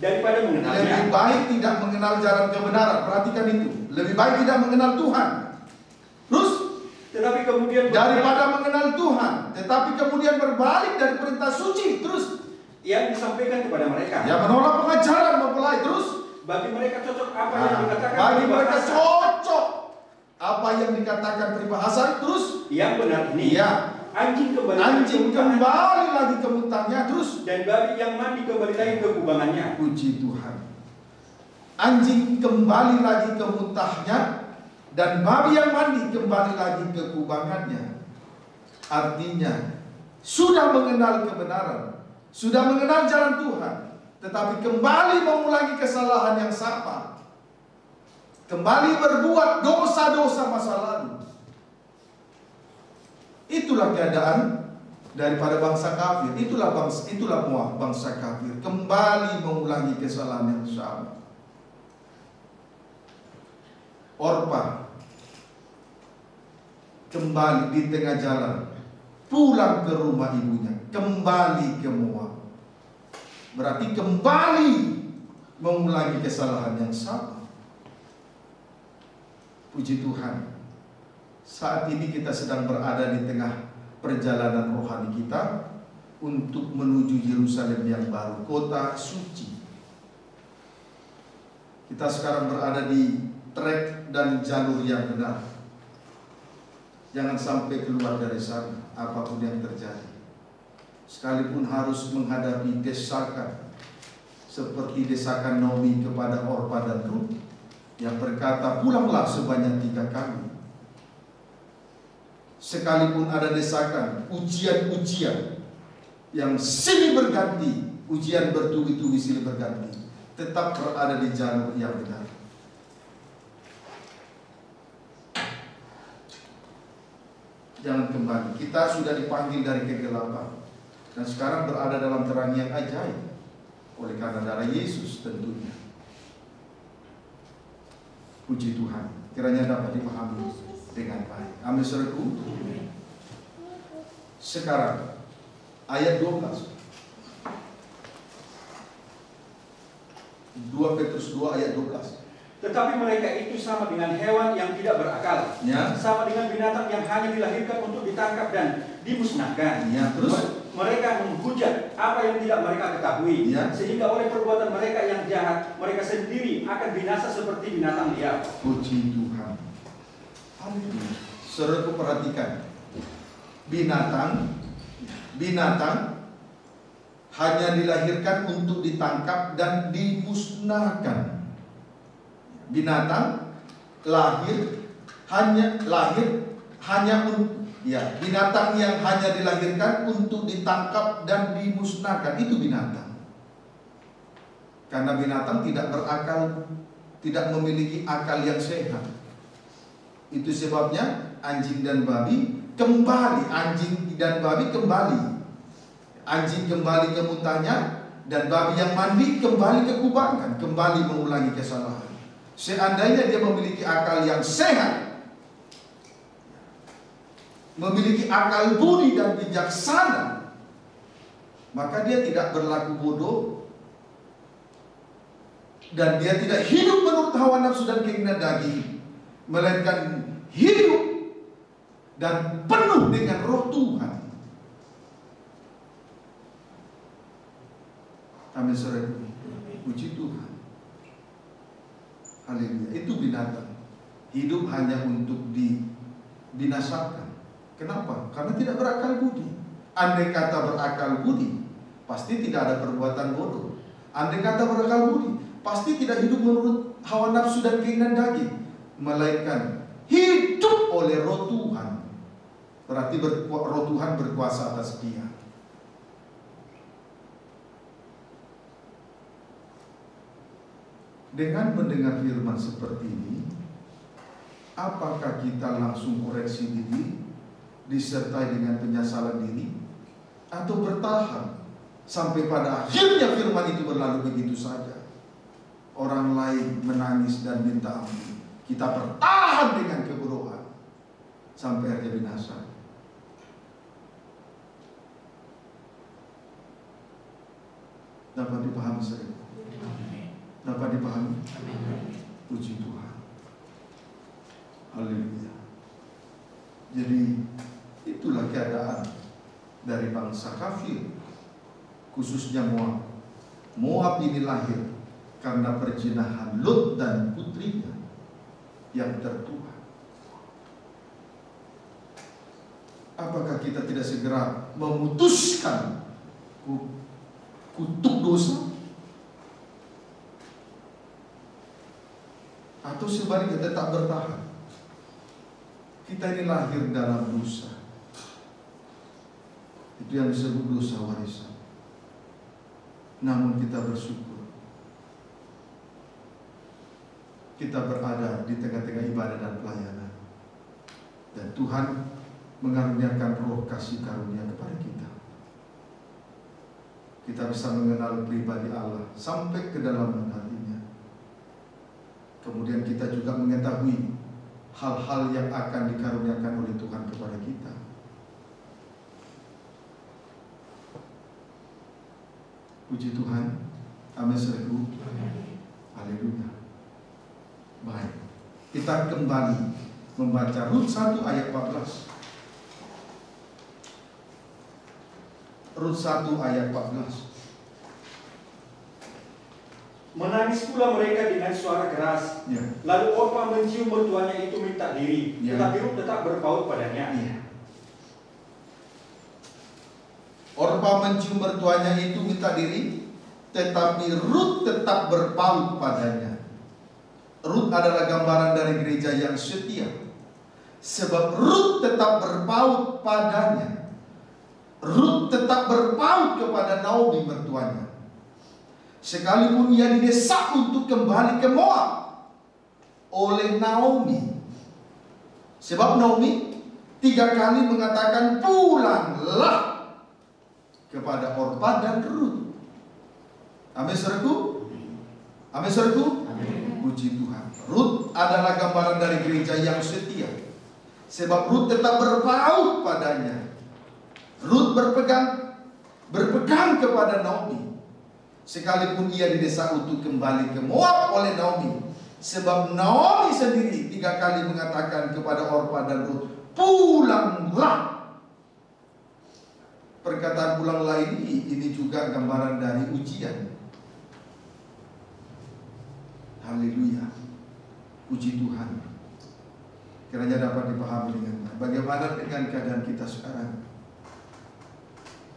daripada mengenalnya. Lebih baik tidak mengenal jalan kebenaran. Perhatikan itu. Lebih baik tidak mengenal Tuhan. Terus tetapi kemudian daripada mengenal Tuhan, tetapi kemudian berbalik dari perintah suci. Terus yang disampaikan kepada mereka. yang menolak pengajaran mempelai. Terus bagi mereka cocok apa yang dikatakan bagi mereka peribahasa. cocok apa yang dikatakan peribahasa. Terus Yang benar ini. Iya. Anjing Anjing kembali lagi ke muntahnya. Terus dan babi yang mandi kembali lagi ke kubangannya. puji Tuhan. Anjing kembali lagi ke muntahnya dan babi yang mandi kembali lagi ke kubangannya. Artinya sudah mengenal kebenaran, sudah mengenal jalan Tuhan, tetapi kembali mengulangi kesalahan yang sama, kembali berbuat dosa-dosa masa lalu. Itulah keadaan daripada bangsa kafir. Itulah bangsa kafir, kembali mengulangi kesalahan yang sama. Orpa kembali di tengah jalan, pulang ke rumah ibunya, kembali ke Moab. Berarti kembali mengulangi kesalahan yang sama. Puji Tuhan. Saat ini kita sedang berada di tengah perjalanan rohani kita untuk menuju Yerusalem yang baru, kota suci. Kita sekarang berada di trek dan jalur yang benar. Jangan sampai keluar dari sana apapun yang terjadi. Sekalipun harus menghadapi desakan seperti desakan Naomi kepada Orpa dan Rut yang berkata, pulanglah sebanyak 3 kali. Sekalipun ada desakan, ujian-ujian yang silih berganti, ujian bertubi-tubi silih berganti, tetap berada di jalur yang benar. Jangan kembali. Kita sudah dipanggil dari kegelapan dan sekarang berada dalam terang yang ajaib oleh karena darah Yesus tentunya. Puji Tuhan. Kiranya dapat dipahami dengan baik. Amin saudaraku. Sekarang ayat 12. 2 Petrus 2 ayat 12. Tetapi mereka itu sama dengan hewan yang tidak berakal, Ya. sama dengan binatang yang hanya dilahirkan untuk ditangkap dan dimusnahkan. Ya, terus mereka menghujat apa yang tidak mereka ketahui, ya. sehingga oleh perbuatan mereka yang jahat, mereka sendiri akan binasa seperti binatang liar. Puji Tuhan. Haleluya. Saudaraku perhatikan, binatang hanya dilahirkan untuk ditangkap dan dimusnahkan. Binatang binatang yang hanya dilahirkan untuk ditangkap dan dimusnahkan, itu binatang. Karena binatang tidak berakal, tidak memiliki akal yang sehat. Itu sebabnya anjing dan babi kembali. Anjing kembali ke muntahnya, dan babi yang mandi kembali ke kubangan, kembali mengulangi kesalahan. Seandainya dia memiliki akal yang sehat, memiliki akal budi dan bijaksana, maka dia tidak berlaku bodoh dan dia tidak hidup menurut hawa nafsu dan keinginan daging, melainkan hidup dan penuh dengan roh Tuhan. Amin saudara. Puji Tuhan. Haleluya. Itu binatang. Hidup hanya untuk dibinasakan. Kenapa? Karena tidak berakal budi. Andai kata berakal budi, pasti tidak ada perbuatan bodoh. Andai kata berakal budi, pasti tidak hidup menurut hawa nafsu dan keinginan daging, melainkan hidup oleh roh Tuhan. Berarti roh Tuhan berkuasa atas dia. Dengan mendengar firman seperti ini, apakah kita langsung koreksi diri, disertai dengan penyesalan diri, atau bertahan Sampai pada akhirnya firman itu berlalu begitu saja. Orang lain menangis dan minta ampun. Kita bertahan dengan kebodohan sampai akhirnya binasa. Dapat dipahami saya? Dapat dipahami? Puji Tuhan. Haleluya. Jadi itulah keadaan dari bangsa kafir, khususnya Moab. Moab ini lahir karena perzinahan Lut dan putrinya yang tertua. Apakah kita tidak segera memutuskan kutuk dosa? Atau sebaliknya tetap bertahan? Kita ini lahir dalam dosa. Itu yang disebut dosa warisan. Namun kita bersyukur, kita berada di tengah-tengah ibadah dan pelayanan, dan Tuhan mengaruniakan roh kasih karunia kepada kita. Kita bisa mengenal pribadi Allah sampai ke dalam hatinya. Kemudian kita juga mengetahui hal-hal yang akan dikaruniakan oleh Tuhan kepada kita. Puji Tuhan. Amin saudaraku. Haleluya. Baik, kita kembali membaca Rut 1 ayat 14. Rut 1 ayat 14. Menangis pula mereka dengan suara keras. Ya. Lalu Orpa mencium mertuanya itu minta diri, Ya. tetapi Rut tetap berpaut padanya. Ya. Orpa mencium mertuanya itu minta diri, tetapi Rut tetap berpaut padanya. Rut adalah gambaran dari gereja yang setia, sebab Rut tetap berpaut padanya. Rut tetap berpaut kepada Naomi mertuanya, sekalipun ia didesak untuk kembali ke Moab oleh Naomi. Sebab Naomi 3 kali mengatakan pulanglah kepada Orpa dan Rut. Amin saudaraku. Amin saudaraku. Puji Tuhan. Rut adalah gambaran dari gereja yang setia, sebab Rut tetap berpaut padanya. Rut berpegang kepada Naomi, sekalipun ia didesak untuk kembali ke Moab oleh Naomi. Sebab Naomi sendiri 3 kali mengatakan kepada Orpa dan Rut, pulanglah. Perkataan pulanglah ini juga gambaran dari ujian. Haleluya. Puji Tuhan. Kiranya dapat dipahami dengan baik. Bagaimana dengan keadaan kita sekarang?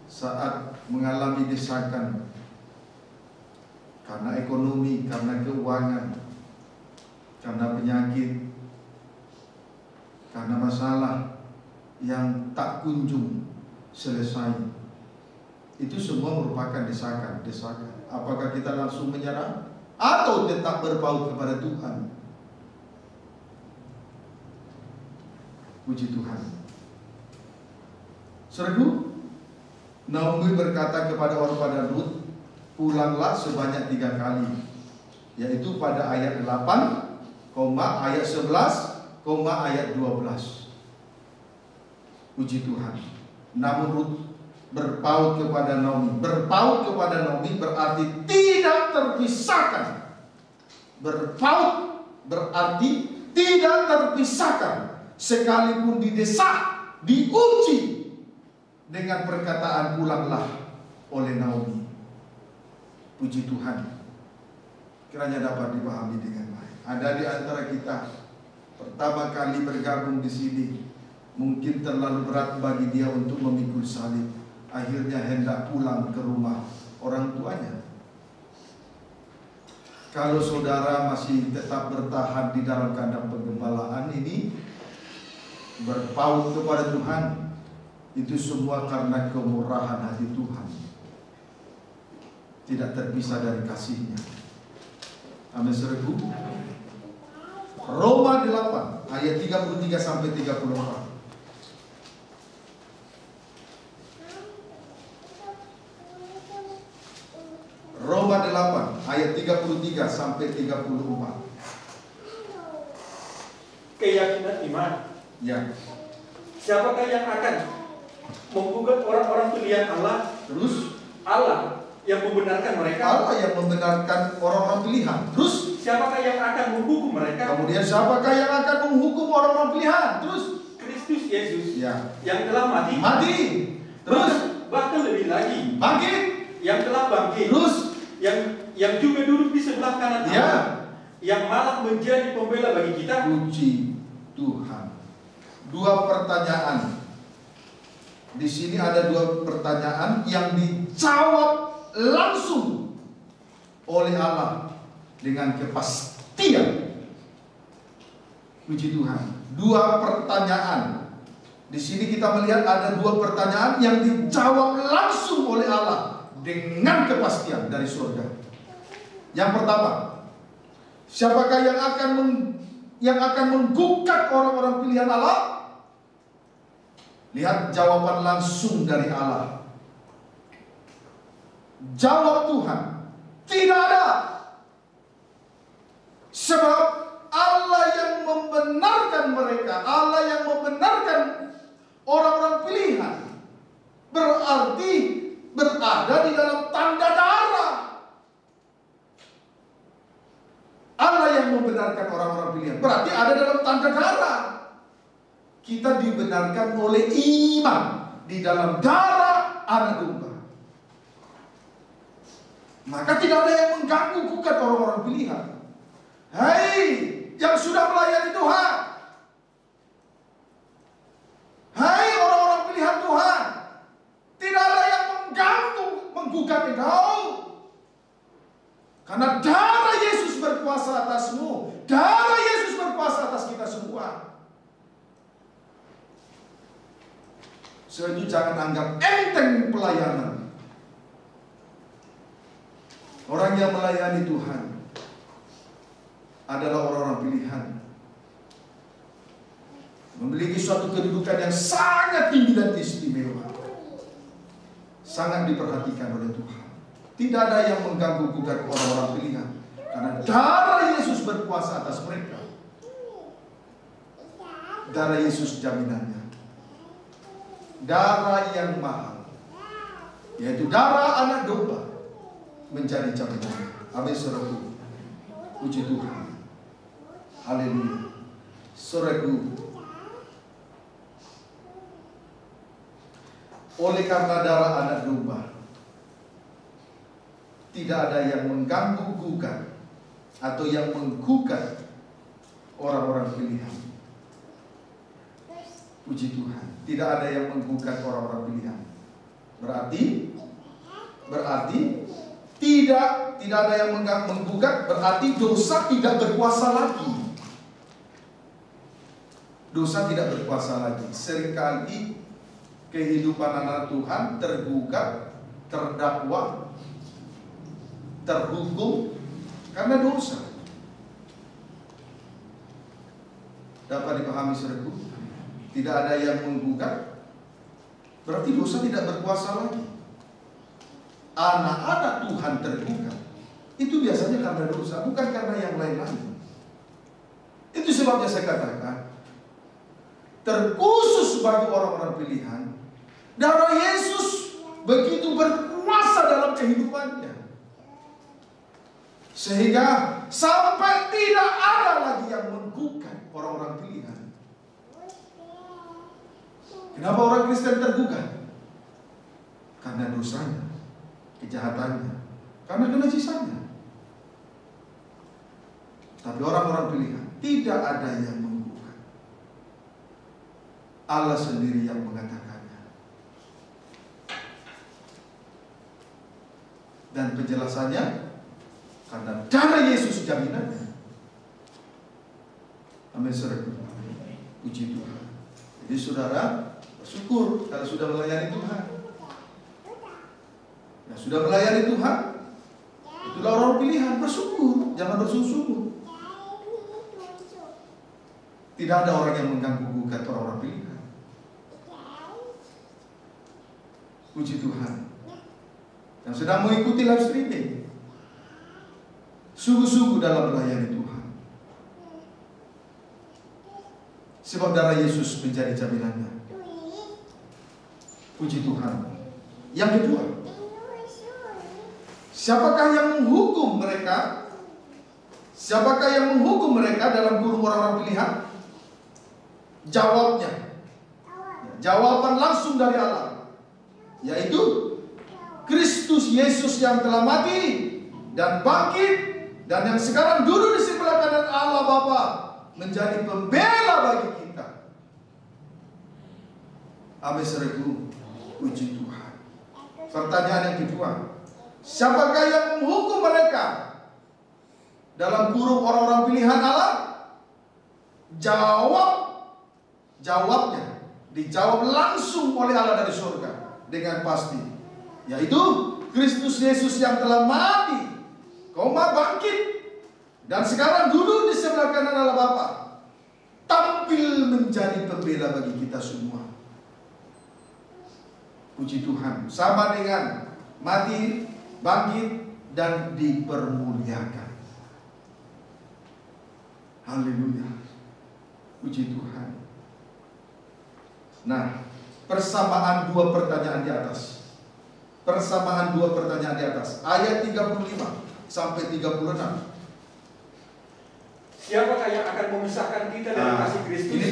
Saat mengalami desakan karena ekonomi, karena keuangan, karena penyakit, karena masalah yang tak kunjung selesai, itu semua merupakan desakan. Apakah kita langsung menyerah atau tetap berpaut kepada Tuhan? Puji Tuhan. Saudaraku, Naomi berkata kepada Orpa dan Rut, pulanglah sebanyak 3 kali, yaitu pada ayat 8, ayat 11, ayat 12. Puji Tuhan. Namun Rut berpaut kepada Naomi. Berpaut kepada Naomi berarti tidak terpisahkan. Berpaut berarti tidak terpisahkan, sekalipun didesak, diuji dengan perkataan pulanglah oleh Naomi. Puji Tuhan. Kiranya dapat dipahami dengan baik. Ada di antara kita pertama kali bergabung di sini, mungkin terlalu berat bagi dia untuk memikul salib. Akhirnya hendak pulang ke rumah orang tuanya. Kalau saudara masih tetap bertahan di dalam kandang penggembalaan ini, berpaut kepada Tuhan, itu semua karena kemurahan hati Tuhan, tidak terpisah dari kasih-Nya. Amin saudaraku. Roma 8 ayat 33 sampai 34. Roma 8 ayat 33 sampai 34. Keyakinan iman. Ya. Siapakah yang akan menggugat orang-orang pilihan Allah? Terus Allah yang membenarkan mereka. Allah yang membenarkan orang-orang pilihan. Terus Siapakah yang akan menghukum mereka? kemudian siapakah yang akan menghukum orang-orang pilihan? Terus Kristus Yesus ya, yang telah mati. mati. Terus bahkan lebih lagi, bangkit. yang telah bangkit. Terus yang juga duduk di sebelah kanan ya, Allah, yang malah menjadi pembela bagi kita. puji Tuhan. Dua pertanyaan. Di sini ada dua pertanyaan yang dijawab langsung oleh Allah dengan kepastian. Puji Tuhan. Dua pertanyaan. Di sini kita melihat ada dua pertanyaan yang dijawab langsung oleh Allah dengan kepastian dari surga. Yang pertama, siapakah yang akan menggugat orang-orang pilihan Allah? Lihat jawaban langsung dari Allah. Jawab Tuhan, tidak ada. Sebab Allah yang membenarkan mereka, Allah yang membenarkan orang-orang pilihan, berarti berada di dalam tanda darah. Allah yang membenarkan orang-orang pilihan berarti ada dalam tanda darah. Kita dibenarkan oleh iman di dalam darah anak domba. Maka tidak ada yang mengganggu gugat orang-orang pilihan. Hai, yang sudah melayani Tuhan. Hai orang-orang pilihan Tuhan. Tidak ada yang mengganggu, menggugat engkau. Karena darah Yesus berkuasa atasmu. Darah Yesus berkuasa atas kita semua. Sebab itu jangan anggap enteng pelayanan. Orang yang melayani Tuhan adalah orang-orang pilihan, memiliki suatu kedudukan yang sangat tinggi dan istimewa, sangat diperhatikan oleh Tuhan. Tidak ada yang mengganggu gugat orang-orang pilihan, karena darah Yesus berkuasa atas mereka. Darah Yesus jaminannya, darah yang mahal, yaitu darah anak domba, menjadi jaminannya. Amin, saudaraku. Puji Tuhan. Haleluya. Saudaraku, oleh karena darah anak domba, tidak ada yang mengganggu gugat atau yang menggugat orang-orang pilihan. Puji Tuhan. Tidak ada yang menggugat orang-orang pilihan. Berarti tidak ada yang menggugat, berarti dosa tidak berkuasa lagi. Dosa tidak berkuasa lagi. Seringkali kehidupan anak Tuhan tergugat, terdakwa, terhukum karena dosa. Dapat dipahami, saudaraku? Tidak ada yang menggugat, berarti dosa tidak berkuasa lagi. Anak-anak Tuhan tergugat, itu biasanya karena dosa, bukan karena yang lain-lain. Itu sebabnya saya katakan, terkhusus bagi orang-orang pilihan, darah Yesus begitu berkuasa dalam kehidupannya, sehingga sampai tidak ada lagi yang menggugat orang-orang pilihan. Kenapa orang Kristen tergugat? Karena dosanya, kejahatannya, karena kenajisannya. Tapi orang-orang pilihan tidak ada yang menggugat. Allah sendiri yang mengatakannya. Dan penjelasannya, karena darah Yesus jaminannya. Amin, saudara. Puji Tuhan. Jadi saudara bersyukur kalau sudah melayani Tuhan. Yang sudah melayani Tuhan, itulah orang pilihan. Bersyukur, jangan bersungut-sungut. Tidak ada orang yang mengganggu gugat orang-orang pilihan. Puji Tuhan. Yang sedang mengikuti live streaming, sungguh-sungguh dalam melayani Tuhan. Sebab darah Yesus menjadi jaminannya. Puji Tuhan. Yang kedua, siapakah yang menghukum mereka? Siapakah yang menghukum mereka dalam kurung orang-orang pilihan? Jawabnya, jawaban langsung dari Allah, yaitu Kristus Yesus yang telah mati dan bangkit, dan yang sekarang duduk di sebelah kanan Allah Bapa, menjadi pembela bagi kita. Amin, saudaraku. Puji Tuhan. Pertanyaan yang kedua, siapakah yang menghukum mereka dalam kurung orang-orang pilihan Allah? Jawabnya dijawab langsung oleh Allah dari surga dengan pasti, yaitu Kristus Yesus yang telah mati, bangkit, dan sekarang duduk di sebelah kanan Allah Bapa, tampil menjadi pembela bagi kita semua. Puji Tuhan. Sama dengan mati, bangkit, dan dipermuliakan. Haleluya. Puji Tuhan. Nah, persamaan dua pertanyaan di atas. Persamaan dua pertanyaan di atas. Ayat 35 sampai 36. Siapakah yang akan memisahkan kita dari kasih Kristus? Ini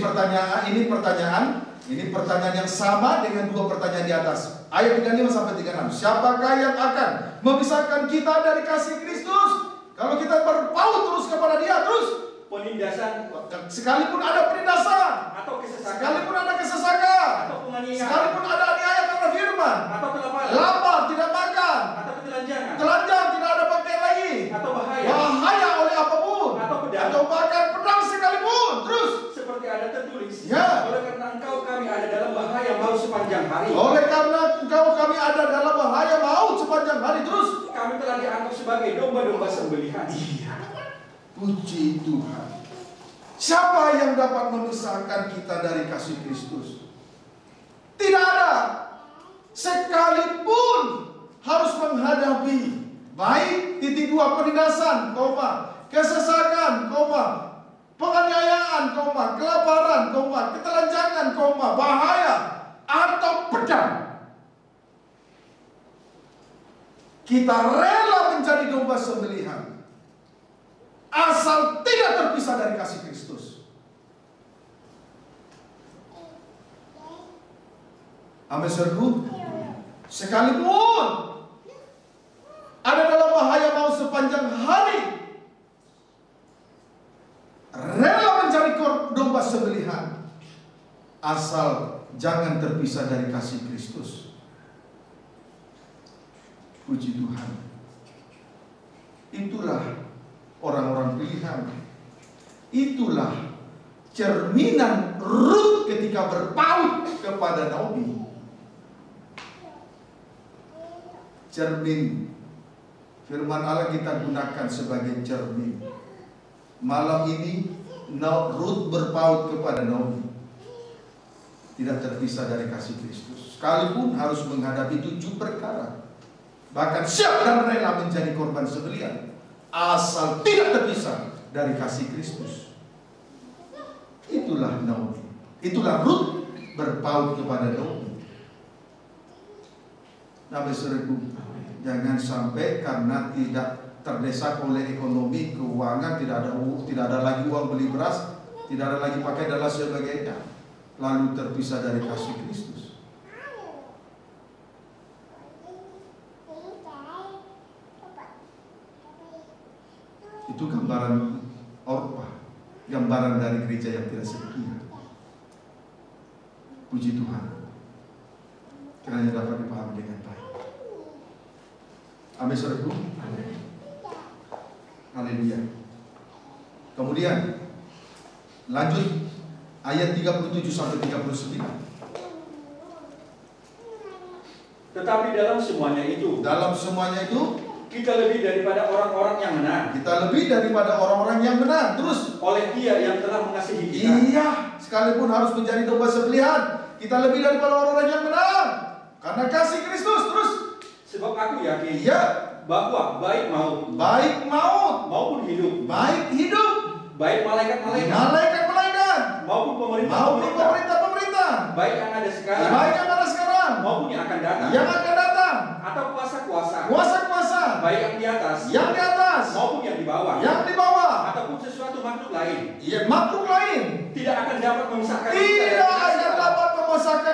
pertanyaan yang sama dengan dua pertanyaan di atas. Ayat 35 sampai 36. Siapakah yang akan memisahkan kita dari kasih Kristus? Kalau kita berpaut terus kepada Dia, terus penindasan, sekalipun ada penindasan, atau kesesakan, sekalipun ada kesesakan, atau penganiayaan, sekalipun ada aniaya karena firman, atau kelaparan, lapar, tidak makan, atau ketelanjangan, telanjang, tidak ada pakaian lagi, atau bahaya oleh apapun, atau pedang, atau bahkan pedang sekalipun, terus seperti ada tertulis, ya, oleh karena engkau kami ada dalam bahaya maut sepanjang hari. Oleh karena engkau kami ada dalam bahaya maut sepanjang hari, terus kami telah dianggap sebagai domba-domba sembelihan. Iya. Puji Tuhan. Siapa yang dapat memisahkan kita dari kasih Kristus? Tidak ada. Sekalipun harus menghadapi baik titik dua penindasan, kesesakan, penganiayaan, kelaparan, ketelanjangan, bahaya, atau pedang. Kita rela menjadi domba sembelihan asal tidak terpisah dari kasih Kristus. Amin, saudaraku. Sekalipun ada dalam bahaya maut sepanjang hari, rela menjadi domba sembelihan asal jangan terpisah dari kasih Kristus. Puji Tuhan. Itulah orang-orang pilihan. Itulah cerminan Rut ketika berpaut kepada Naomi. Cermin. Firman Allah kita gunakan sebagai cermin. Malam ini Rut berpaut kepada Naomi, tidak terpisah dari kasih Kristus. Sekalipun harus menghadapi 7 perkara, bahkan siap dan rela menjadi korban sembelihan asal tidak terpisah dari kasih Kristus. Itulah Naomi. Itulah Rut berpaut kepada Naomi. Nabi saudaraku, jangan sampai karena tidak terdesak oleh ekonomi, keuangan, tidak ada lagi uang beli beras, tidak ada lagi pakai dan lain sebagainya, lalu terpisah dari kasih Kristus. Itu gambaran Orpa, gambaran dari gereja yang tidak setia. Puji Tuhan, kiranya dapat dipahami dengan baik. Amin, saudaraku. Haleluya. Kemudian lanjut ayat 37 sampai 39. Tetapi dalam semuanya itu kita lebih daripada orang-orang yang menang. Kita lebih daripada orang-orang yang menang. Terus oleh Dia yang telah mengasihi kita. Iya, sekalipun harus menjadi domba sembelihan, kita lebih daripada orang-orang yang menang karena kasih Kristus. Terus sebab aku yakin. Iya, bahwa baik maut maupun hidup, baik malaikat-malaikat maupun pemerintah-pemerintah, baik yang ada sekarang maupun yang akan datang, atau kuasa-kuasa, baik yang di atas maupun yang di bawah, ataupun sesuatu makhluk lain, tidak akan dapat memisahkan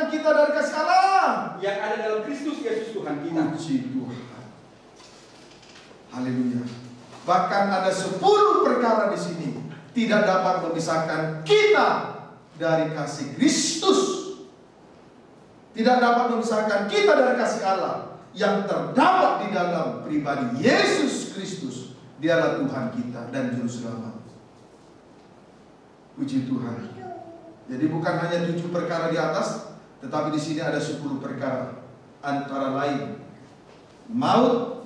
kita dari kasih Allah yang ada dalam Kristus Yesus Tuhan kita. Puji Tuhan. Haleluya. Bahkan ada 10 perkara di sini tidak dapat memisahkan kita dari kasih Kristus. Tidak dapat memisahkan kita dari kasih Allah yang terdapat di dalam pribadi Yesus Kristus. Dialah Tuhan kita dan Juru Selamat. Puji Tuhan. Jadi bukan hanya 7 perkara di atas, tetapi di sini ada 10 perkara. Antara lain maut,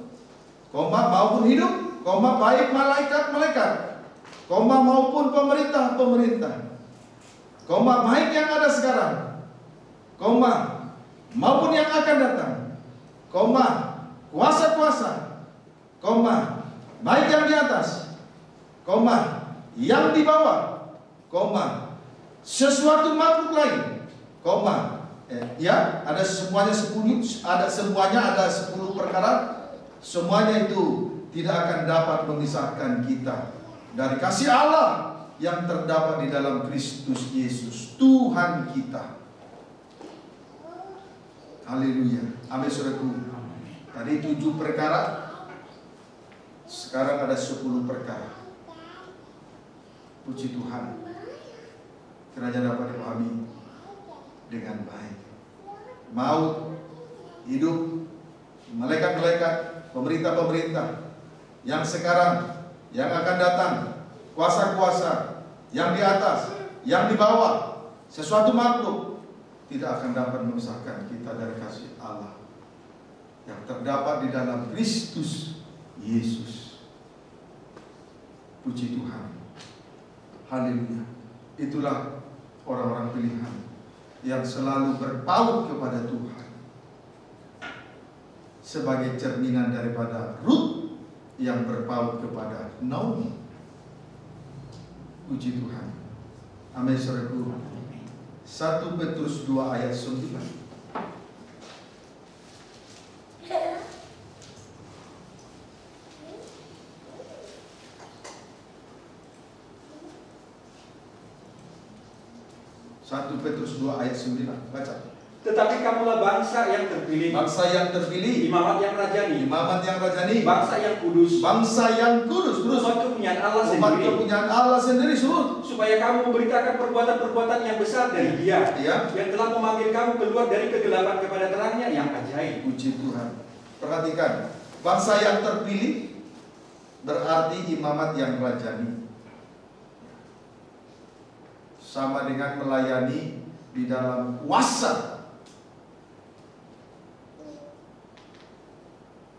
maupun hidup, baik malaikat-malaikat, maupun pemerintah-pemerintah, baik yang ada sekarang, maupun yang akan datang, kuasa-kuasa, baik yang di atas, yang di bawah, sesuatu makhluk lain, ya, ada semuanya 10 perkara. Semuanya itu tidak akan dapat memisahkan kita dari kasih Allah yang terdapat di dalam Kristus Yesus Tuhan kita. Haleluya. Amin saudaraku. Tadi 7 perkara, sekarang ada 10 perkara. Puji Tuhan. Kiranya dapat dipahami dengan baik. Maut, hidup, malaikat-malaikat, pemerintah-pemerintah, yang sekarang, yang akan datang, kuasa-kuasa, yang di atas, yang di bawah, sesuatu makhluk tidak akan dapat memisahkan kita dari kasih Allah yang terdapat di dalam Kristus Yesus. Puji Tuhan. Haleluya. Itulah orang-orang pilihan yang selalu berpaut kepada Tuhan sebagai cerminan daripada Rut yang berpaut kepada Naomi. Puji Tuhan. Amin saudaraku. 1 Petrus 2 ayat 9. Petrus 2 ayat 9. Baca. Tetapi kamulah bangsa yang terpilih, imamat yang rajani, bangsa yang kudus, terus umat kepunyaan Allah sendiri, supaya kamu memberitakan perbuatan-perbuatan yang besar dari Dia, yang telah memanggil kamu keluar dari kegelapan kepada terangnya yang ajaib. Puji Tuhan. Perhatikan, bangsa yang terpilih berarti imamat yang rajani, sama dengan melayani di dalam kuasa.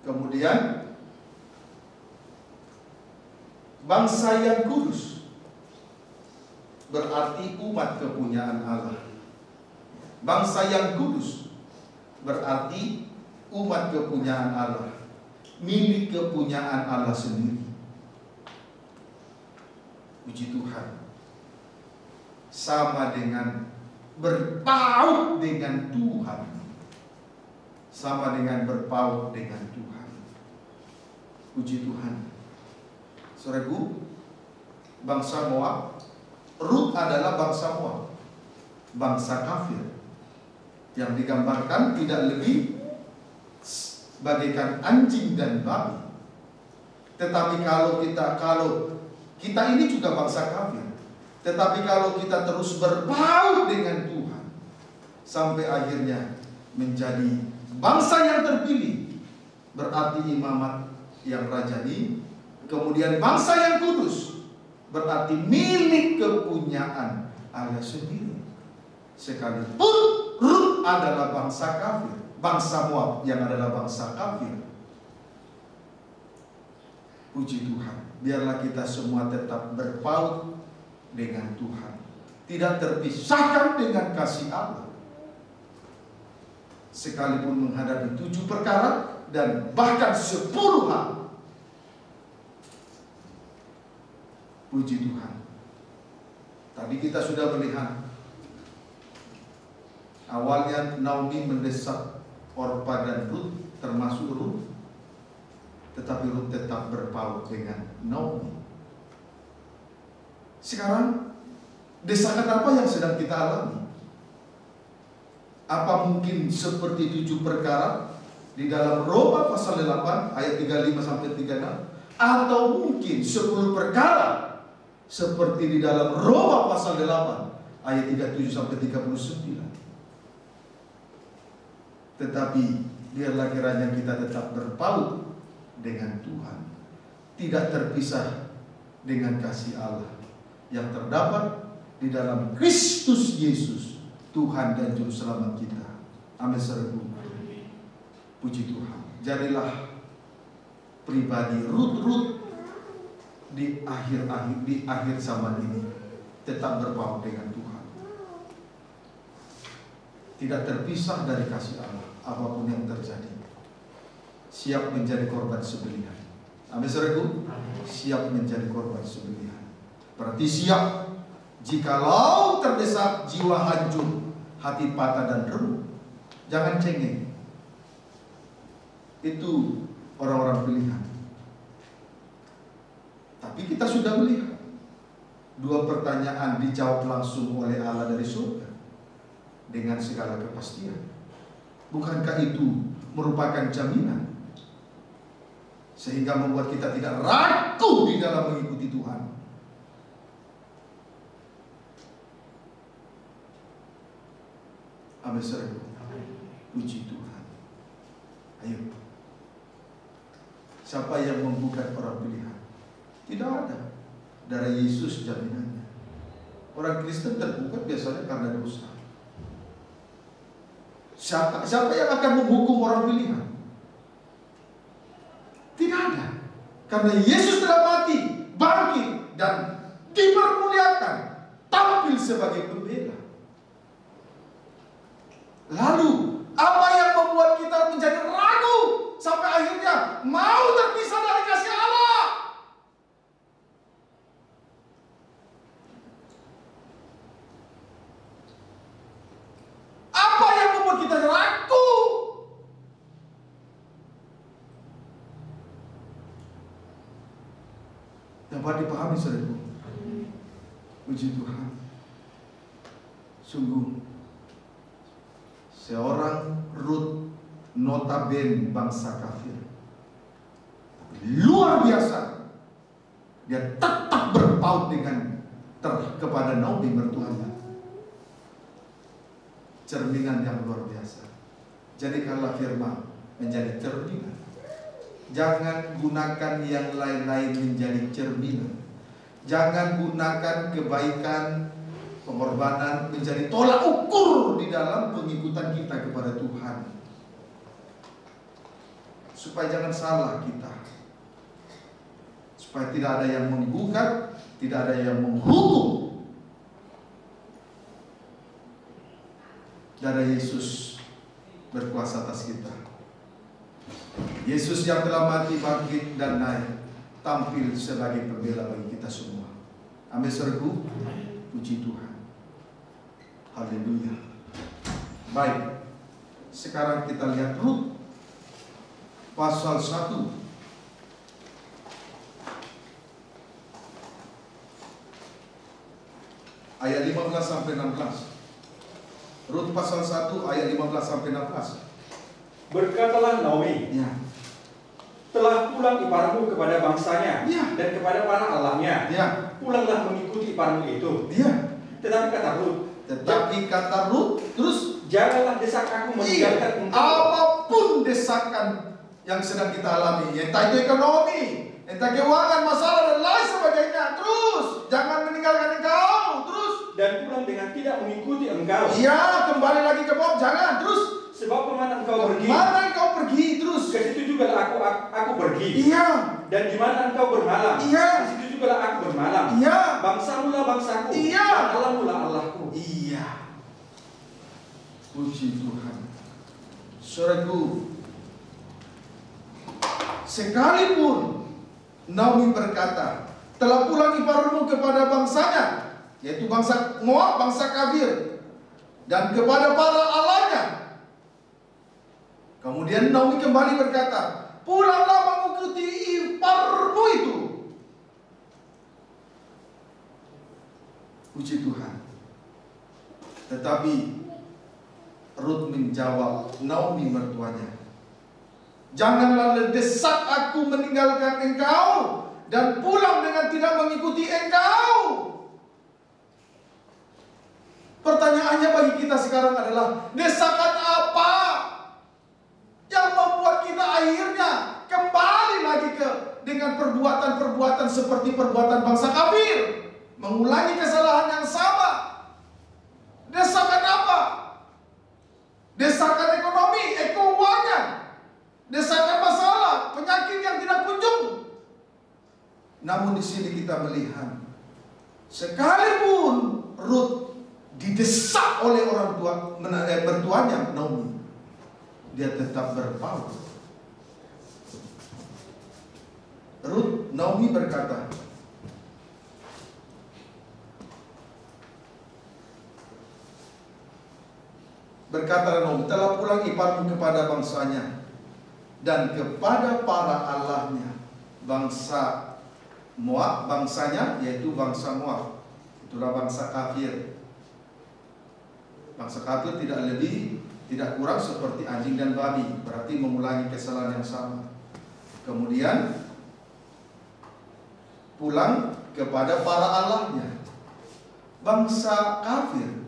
Kemudian bangsa yang kudus berarti umat kepunyaan Allah. Bangsa yang kudus berarti umat kepunyaan Allah, milik kepunyaan Allah sendiri. Puji Tuhan. Sama dengan berpaut dengan Tuhan, sama dengan berpaut dengan Tuhan. Puji Tuhan. Saudaraku, bangsa Moab, Rut adalah bangsa Moab, bangsa kafir yang digambarkan tidak lebih bagaikan anjing dan babi. Tetapi kalau kita ini juga bangsa kafir, tetapi kalau kita terus berpaut dengan Tuhan sampai akhirnya menjadi bangsa yang terpilih, berarti imamat yang rajani, kemudian bangsa yang kudus berarti milik kepunyaan Allah sendiri. Sekalipun Rut adalah bangsa kafir, bangsa Moab yang adalah bangsa kafir. Puji Tuhan. Biarlah kita semua tetap berpaut dengan Tuhan, tidak terpisahkan dengan kasih Allah. Sekalipun menghadapi 7 perkara dan bahkan 10 hari. Puji Tuhan. Tadi kita sudah melihat awalnya Naomi mendesak Orpa dan Rut, termasuk Rut, tetapi Rut tetap berpaut dengan Naomi. Sekarang desakan apa yang sedang kita alami? Apa mungkin seperti 7 perkara di dalam Roma pasal 8 ayat 35 sampai 36, atau mungkin 10 perkara seperti di dalam Roma pasal 8 ayat 37 sampai 39. Tetapi biarlah kiranya kita tetap berpaut dengan Tuhan, tidak terpisah dengan kasih Allah yang terdapat di dalam Kristus Yesus, Tuhan dan Juru Selamat kita. Amin. Puji Tuhan. Jadilah pribadi Rut di akhir zaman ini tetap berpaut dengan Tuhan, tidak terpisah dari kasih Allah. Apapun yang terjadi, siap menjadi korban sembelihan. Amin, saudaraku. Siap menjadi korban sembelihan. Berarti siap jikalau terdesak jiwa hancur, hati patah dan remuk. Jangan cengeng. Itu orang-orang pilihan. Tapi kita sudah melihat 2 pertanyaan dijawab langsung oleh Allah dari surga dengan segala kepastian. Bukankah itu merupakan jaminan sehingga membuat kita tidak ragu di dalam mengikuti Tuhan? Amin. Puji Tuhan. Ayo. Siapa yang membuka orang pilihan? Tidak ada. Darah Yesus jaminannya. Orang Kristen terbuka biasanya karena dosa. Siapa yang akan menghukum orang pilihan? Tidak ada. Karena Yesus telah mati, bangkit, dan dipermuliakan, tampil sebagai pembela. Lalu, apa yang membuat kita menjadi ragu sampai akhirnya mau terpisah dari kasih Allah? Apa yang membuat kita ragu? Dapat dipahami, saudaraku. Puji Tuhan. Sungguh seorang Rut notabene bangsa kafir, luar biasa, dia tetap berpaut kepada Naomi mertuanya. Cerminan yang luar biasa. Jadikanlah firman menjadi cerminan. Jangan gunakan yang lain-lain menjadi cerminan. Jangan gunakan kebaikan, pengorbanan menjadi tolak ukur di dalam pengikutan kita kepada Tuhan. Supaya jangan salah kita. Supaya tidak ada yang menggugat, tidak ada yang menghukum. Darah Yesus berkuasa atas kita. Yesus yang telah mati, bangkit, dan naik, tampil sebagai pembela bagi kita semua. Amin, saudaraku. Puji Tuhan. Haleluya. Baik. Sekarang kita lihat Rut pasal 1. Ayat 15 sampai 16. Rut pasal 1 ayat 15 sampai 16. Berkatalah Naomi, Ya. telah pulang iparmu kepada bangsanya, Ya. dan kepada para allahnya. Ya. Pulanglah mengikuti iparmu itu. Ya. Tetapi kata Rut, terus janganlah desak aku meninggalkan engkau. apapun desakan yang sedang kita alami, entah itu ekonomi, entah keuangan, masalah dan lain sebagainya, terus jangan meninggalkan engkau, terus dan pulang dengan tidak mengikuti engkau. ya kembali lagi ke Bob, jangan, terus Sebab kemana engkau pergi, mana engkau pergi, terus ke situ juga aku pergi. iya, Dan di mana engkau bermalam, Iya. di situ juga aku bermalam. iya, Bangsamu lah bangsaku, Iya. dan Allahmu lah Allahku. iya. Puji Tuhan. Saudaraku, sekalipun Naomi berkata, telah pulang iparmu kepada bangsanya, yaitu bangsa Moab, bangsa kafir, dan kepada para allahnya. Kemudian Naomi kembali berkata, pulanglah mengikuti iparmu itu. Puji Tuhan. Tetapi Rut menjawab Naomi mertuanya, janganlah desak aku meninggalkan engkau dan pulang dengan tidak mengikuti engkau. Pertanyaannya bagi kita sekarang adalah, desakan apa yang membuat kita akhirnya kembali lagi dengan perbuatan-perbuatan seperti perbuatan bangsa kafir, mengulangi kesalahan yang sama? Desakan apa? Desakan ekonomi, keuangan, desakan masalah, penyakit yang tidak kunjung. Namun di sini kita melihat, sekalipun Rut didesak oleh orang tua mertuanya Naomi, dia tetap berpaut. Naomi berkata, Naomi, telah pulang iparmu kepada bangsanya dan kepada para allahnya, bangsa Moab, bangsanya yaitu bangsa Moab. Itulah bangsa kafir. Bangsa kafir tidak lebih, tidak kurang seperti anjing dan babi, berarti mengulangi kesalahan yang sama. Kemudian pulang kepada para allahnya. Bangsa kafir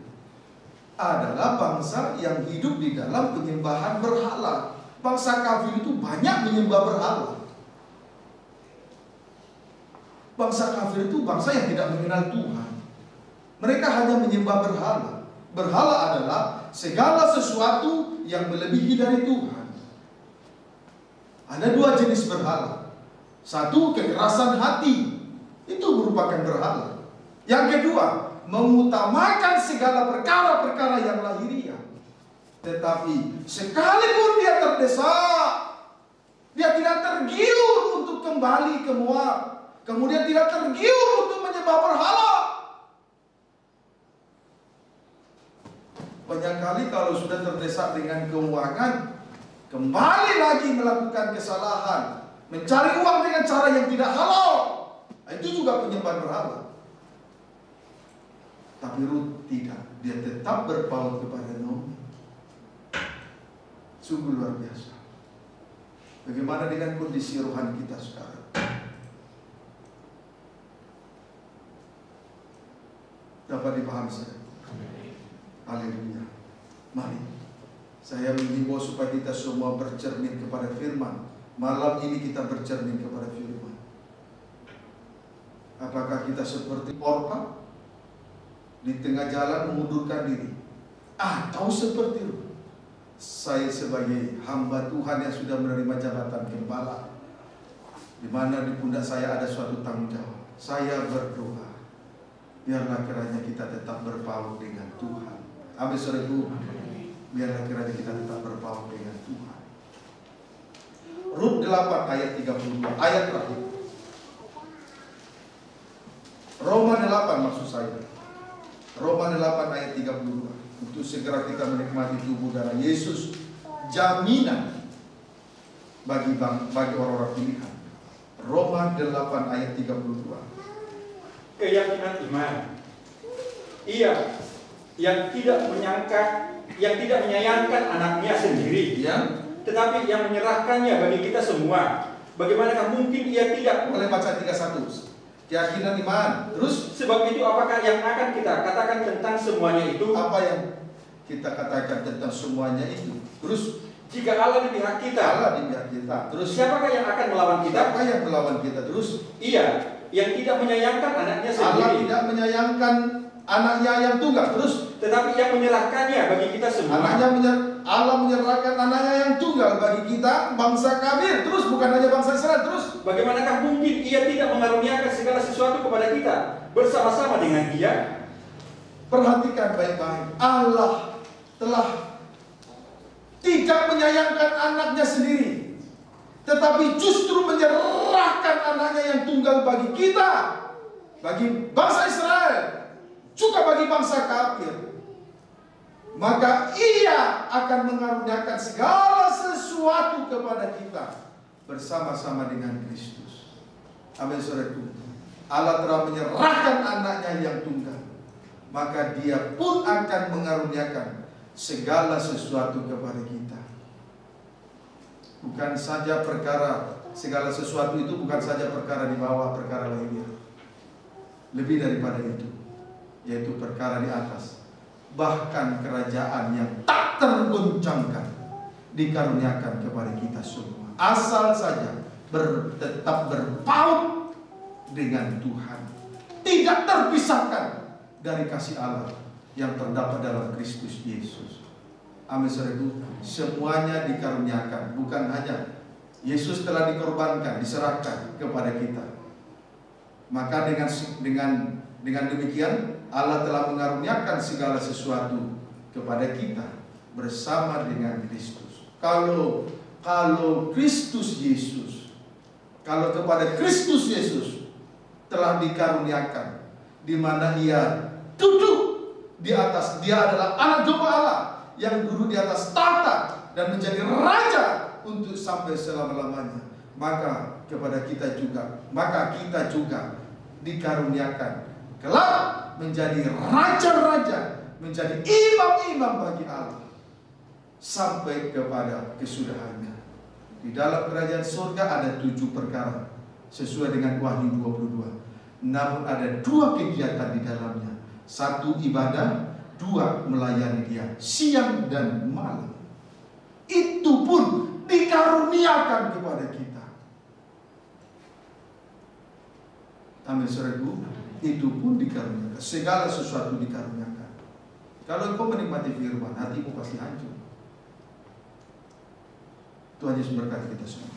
adalah bangsa yang hidup di dalam penyembahan berhala. Bangsa kafir itu banyak menyembah berhala. Bangsa kafir itu bangsa yang tidak mengenal Tuhan. Mereka hanya menyembah berhala. Berhala adalah segala sesuatu yang melebihi dari Tuhan. Ada dua jenis berhala. Satu, kekerasan hati. Itu merupakan berhala. Yang kedua, mengutamakan segala perkara-perkara yang lahiriah. Tetapi sekalipun dia terdesak, dia tidak tergiur untuk kembali ke Moab, kemudian tidak tergiur untuk menyembah berhala. Banyak kali kalau sudah terdesak dengan keuangan, kembali lagi melakukan kesalahan, mencari uang dengan cara yang tidak halal. Itu juga penyembahan berhala. Tapi Rut tidak, dia tetap berpaut kepada Naomi. Sungguh luar biasa. Bagaimana dengan kondisi rohani kita sekarang? Dapat dipahami saya? Haleluya. Mari saya menghimbau supaya kita semua bercermin kepada firman. Malam ini kita bercermin kepada firman. Apakah kita seperti Orpa di tengah jalan mengundurkan diri, atau seperti Rut, saya sebagai hamba Tuhan yang sudah menerima jabatan gembala, di mana di pundak saya ada suatu tanggung jawab, saya berdoa, biarlah kiranya kita tetap berpaut dengan Tuhan. Amin, saudaraku. Biarlah kiranya kita tetap berpaut dengan Tuhan. Rut 8 ayat 32, ayat terakhir. Roma 8 maksud saya. Roma 8 ayat 32. Untuk segera kita menikmati tubuh darah Yesus, jaminan bagi orang-orang pilihan. Roma 8 ayat 32. Keyakinan iman. Ia yang tidak menyayangkan anaknya sendiri, ya, tetapi yang menyerahkannya bagi kita semua. Bagaimanakah mungkin ia tidak? Boleh baca 31. Keyakinan iman. Terus, sebab itu apakah yang akan kita katakan tentang semuanya itu? Apa yang kita katakan tentang semuanya itu? Terus, jika Allah di pihak kita, Allah di pihak kita. Terus, siapakah yang akan melawan kita? Siapa yang melawan kita? Terus, Ia yang tidak menyayangkan anaknya sendiri. Allah tidak menyayangkan anaknya yang tunggal. Terus, tetapi yang menyerahkannya bagi kita semua. Allah menyerahkan anaknya yang tunggal bagi kita, bangsa kafir. Terus, bukan hanya bangsa Israel. Terus, bagaimanakah mungkin ia tidak mengaruniakan segala sesuatu kepada kita bersama-sama dengan dia? Perhatikan baik-baik. Allah telah tidak menyayangkan anaknya sendiri. tetapi justru menyerahkan anaknya yang tunggal bagi kita, bagi bangsa Israel, juga bagi bangsa kafir, maka Ia akan mengaruniakan segala sesuatu kepada kita bersama-sama dengan Kristus. Amin, saudaraku. Allah telah menyerahkan anaknya yang tunggal, maka Dia pun akan mengaruniakan segala sesuatu kepada kita. Bukan saja perkara, segala sesuatu itu bukan saja perkara di bawah, perkara lainnya. Lebih daripada itu, yaitu perkara di atas. Bahkan kerajaan yang tak tergoncangkan dikaruniakan kepada kita semua, asal saja tetap berpaut dengan Tuhan, tidak terpisahkan dari kasih Allah yang terdapat dalam Kristus Yesus. Amin, saudaraku. Semuanya dikaruniakan, bukan hanya Yesus telah dikorbankan, diserahkan kepada kita. Maka dengan demikian Allah telah mengaruniakan segala sesuatu kepada kita bersama dengan Kristus. Kalau Kristus Yesus, kalau kepada Kristus Yesus telah dikaruniakan, di mana Ia duduk di atas, Dia adalah anak domba Allah yang duduk di atas tahta dan menjadi raja untuk sampai selama-lamanya. Maka kita juga dikaruniakan kelak menjadi raja-raja, menjadi imam-imam bagi Allah sampai kepada kesudahannya. Di dalam kerajaan surga ada 7 perkara sesuai dengan Wahyu 22. Namun ada 2 kegiatan di dalamnya. 1 ibadah, 2 melayani Dia siang dan malam. Itu pun dikaruniakan kepada kita. Amin, saudaraku. Itu pun dikaruniakan. Segala sesuatu dikaruniakan. Kalau engkau menikmati firman, hatimu pasti hancur. Tuhan Yesus berkati kita semua.